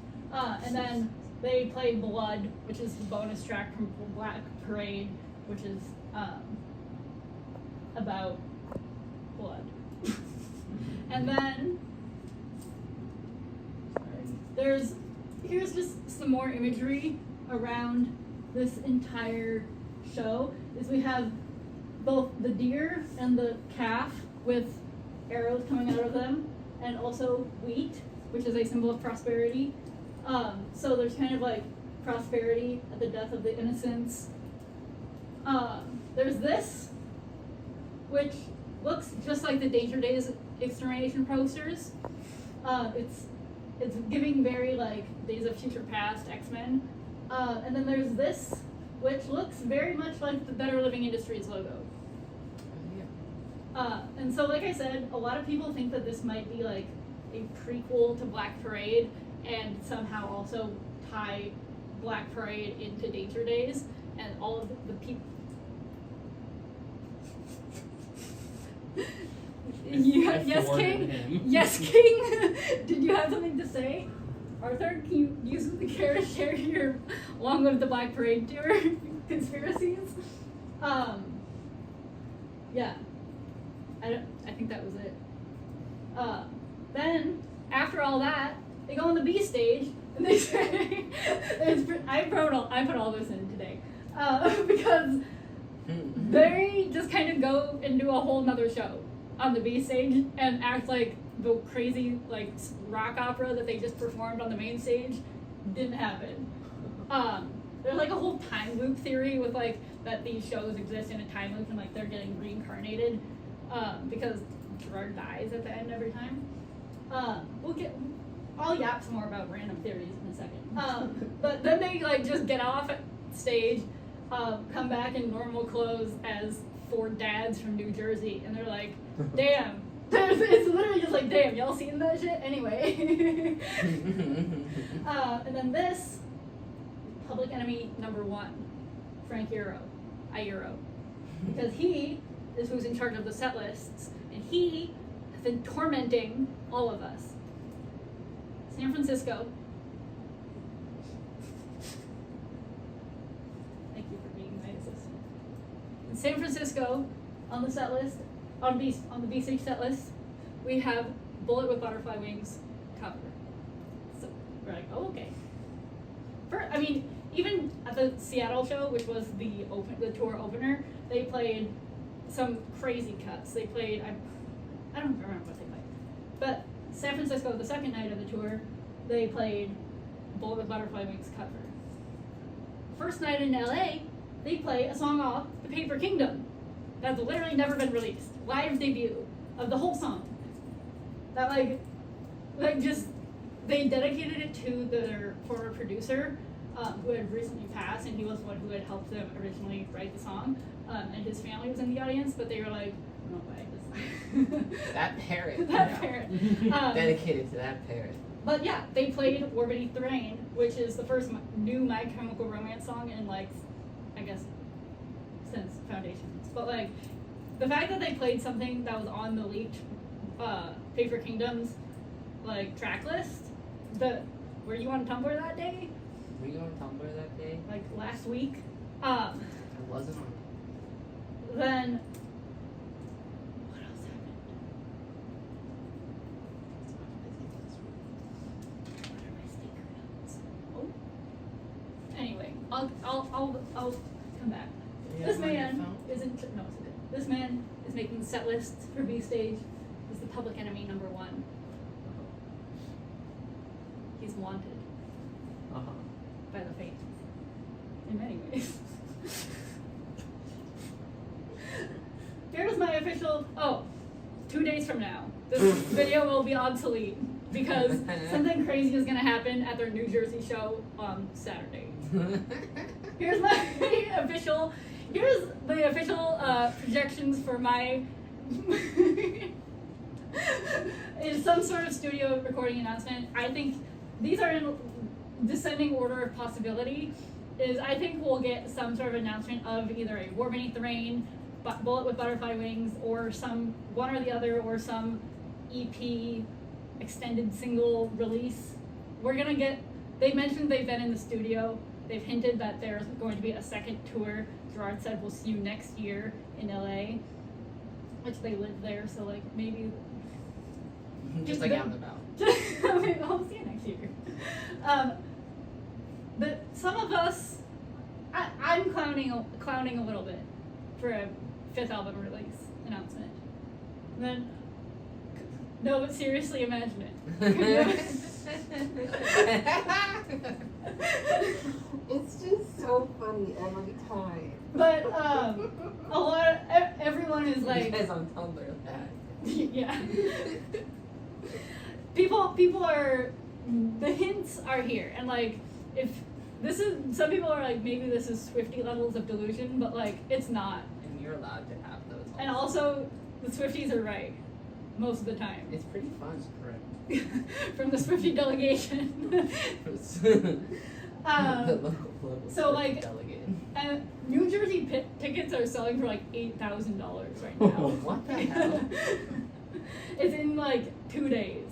And then they play Blood, which is the bonus track from Black Parade, which is about blood. And then here's just some more imagery around this entire show. Is we have both the deer and the calf with arrows coming out of them, and also wheat, which is a symbol of prosperity. So there's kind of like prosperity at the death of the innocents. There's this, which looks just like the Danger Days extermination posters. It's giving very like Days of Future Past, X-Men. And then there's this, which looks very much like the Better Living Industries logo. And so like I said, a lot of people think that this might be like a prequel to Black Parade, and somehow also tie Black Parade into Danger Days, and all of the people. Yes, King? Yes, King? Did you have something to say? Arthur, can you use the care to share your Long Live the Black Parade tour? conspiracies. Yeah. I think that was it. Then after all that, they go on the B stage and they say, I put all this in today because they just kind of go and do a whole nother show on the B stage and act like the crazy like rock opera that they just performed on the main stage didn't happen. There's like a whole time loop theory with like that these shows exist in a time loop and like they're getting reincarnated because Gerard dies at the end every time. I'll yap some more about random theories in a second. But then they like just get off stage, come back in normal clothes as 4 dads from New Jersey, and they're like, damn. It's literally just like, damn, y'all seen that shit? Anyway. And then this, Public Enemy #1, Frank Iero. Because he is who's in charge of the set lists, and he has been tormenting all of us. San Francisco. Thank you for being my assistant. In San Francisco, on the set list, on the B-Stage set list, we have Bullet with Butterfly Wings cover. So we're like, oh, okay. Even at the Seattle show, which was the tour opener, they played some crazy cuts. They played, I don't remember what they played, but San Francisco, the second night of the tour, they played Bullet with Butterfly Wings cover. First night in LA, they play a song off The Paper Kingdom that's literally never been released. Live debut of the whole song. That they dedicated it to their former producer, who had recently passed, and he was one who had helped them originally write the song, and his family was in the audience, but they were like, no way. That parrot. That parrot. Dedicated to that parrot. But yeah, they played War Beneath the Rain, which is the first new My Chemical Romance song in I guess, since Foundations. But the fact that they played something that was on the leaked Paper Kingdom's track list, were you on Tumblr that day? Were you on Tumblr that day? Last week? I wasn't on. Then what else happened? What are my sticker notes? Oh. Anyway, I'll come back. This man is in. No, it's okay. This man is making set lists for B Stage. He's the Public Enemy #1. He's wanted by the fans in many ways. Here's my official. 2 days from now, this video will be obsolete because something crazy is gonna happen at their New Jersey show on Saturday. Here's the official projections for my is some sort of studio recording announcement. I think these are in descending order of possibility. I think we'll get some sort of announcement of either a War Beneath the Rain, Bullet with Butterfly Wings, or some one or the other, or some EP extended single release. They mentioned they've been in the studio. They've hinted that there's going to be a second tour. Gerard said we'll see you next year in LA, which they live there, so maybe just out and about. I'll see you next year. But some of us, I'm clowning a little bit for a 5th album release announcement. And then, no, but seriously, imagine it. It's just so funny every time. But everyone is You guys on Tumblr that. yeah. People are, the hints are here, and if this is, some people are maybe this is Swiftie levels of delusion, but it's not. And you're allowed to have those. And also, the Swifties are right most of the time. It's pretty fun. Correct. From the Swiftie delegation. So delegate. New Jersey tickets are selling for $8,000 right now. What the hell? It's in 2 days.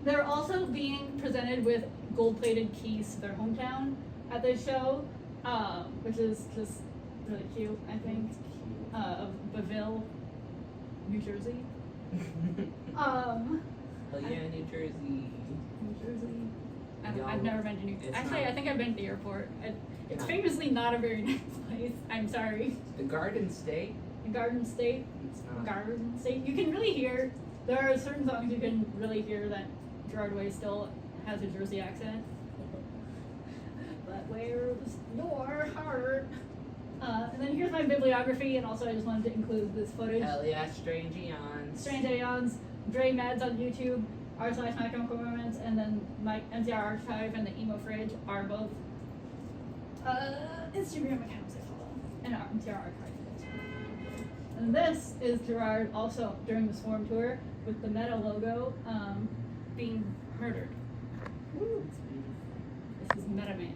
They're also being presented with gold-plated keys to their hometown at this show, which is just really cute, I think, of Beville, New Jersey. Hell yeah, New Jersey. New Jersey. Y'all- I've never been to New Jersey. it's Actually, not- I think I've been to the airport. It's Not- famously not a very nice place. I'm sorry. The Garden State. The Garden State. It's not. Garden State. You can really hear. There are certain songs you can really hear that Gerard Way still has a Jersey accent. But where's your heart? And then here's my bibliography, and also I just wanted to include this footage. Hell yeah, Strange Eons. Strange Aeons, Dre Mads on YouTube, r/My Chemical Romance, and then my MCR Archive and the Emo Fridge are both Instagram accounts I follow, and our MCR Archive. And this is Gerard also during this forum tour with the Meta logo being murdered. Woo. This is Meta Man.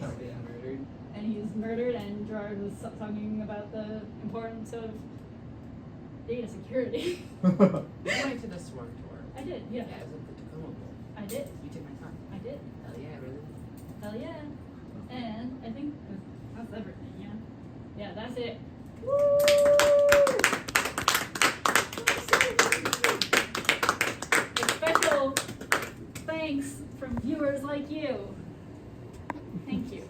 Hell yeah, murdered. And he's murdered, and Gerard was talking about the importance of data security. You went to the Swarm Tour. I did, yeah. Yeah, it was at the Tacoma Bowl. I did. You took my time. I did. Hell yeah, really? Hell yeah. And I think that's everything, yeah. Yeah, that's it. A special thanks from viewers like you. Thank you.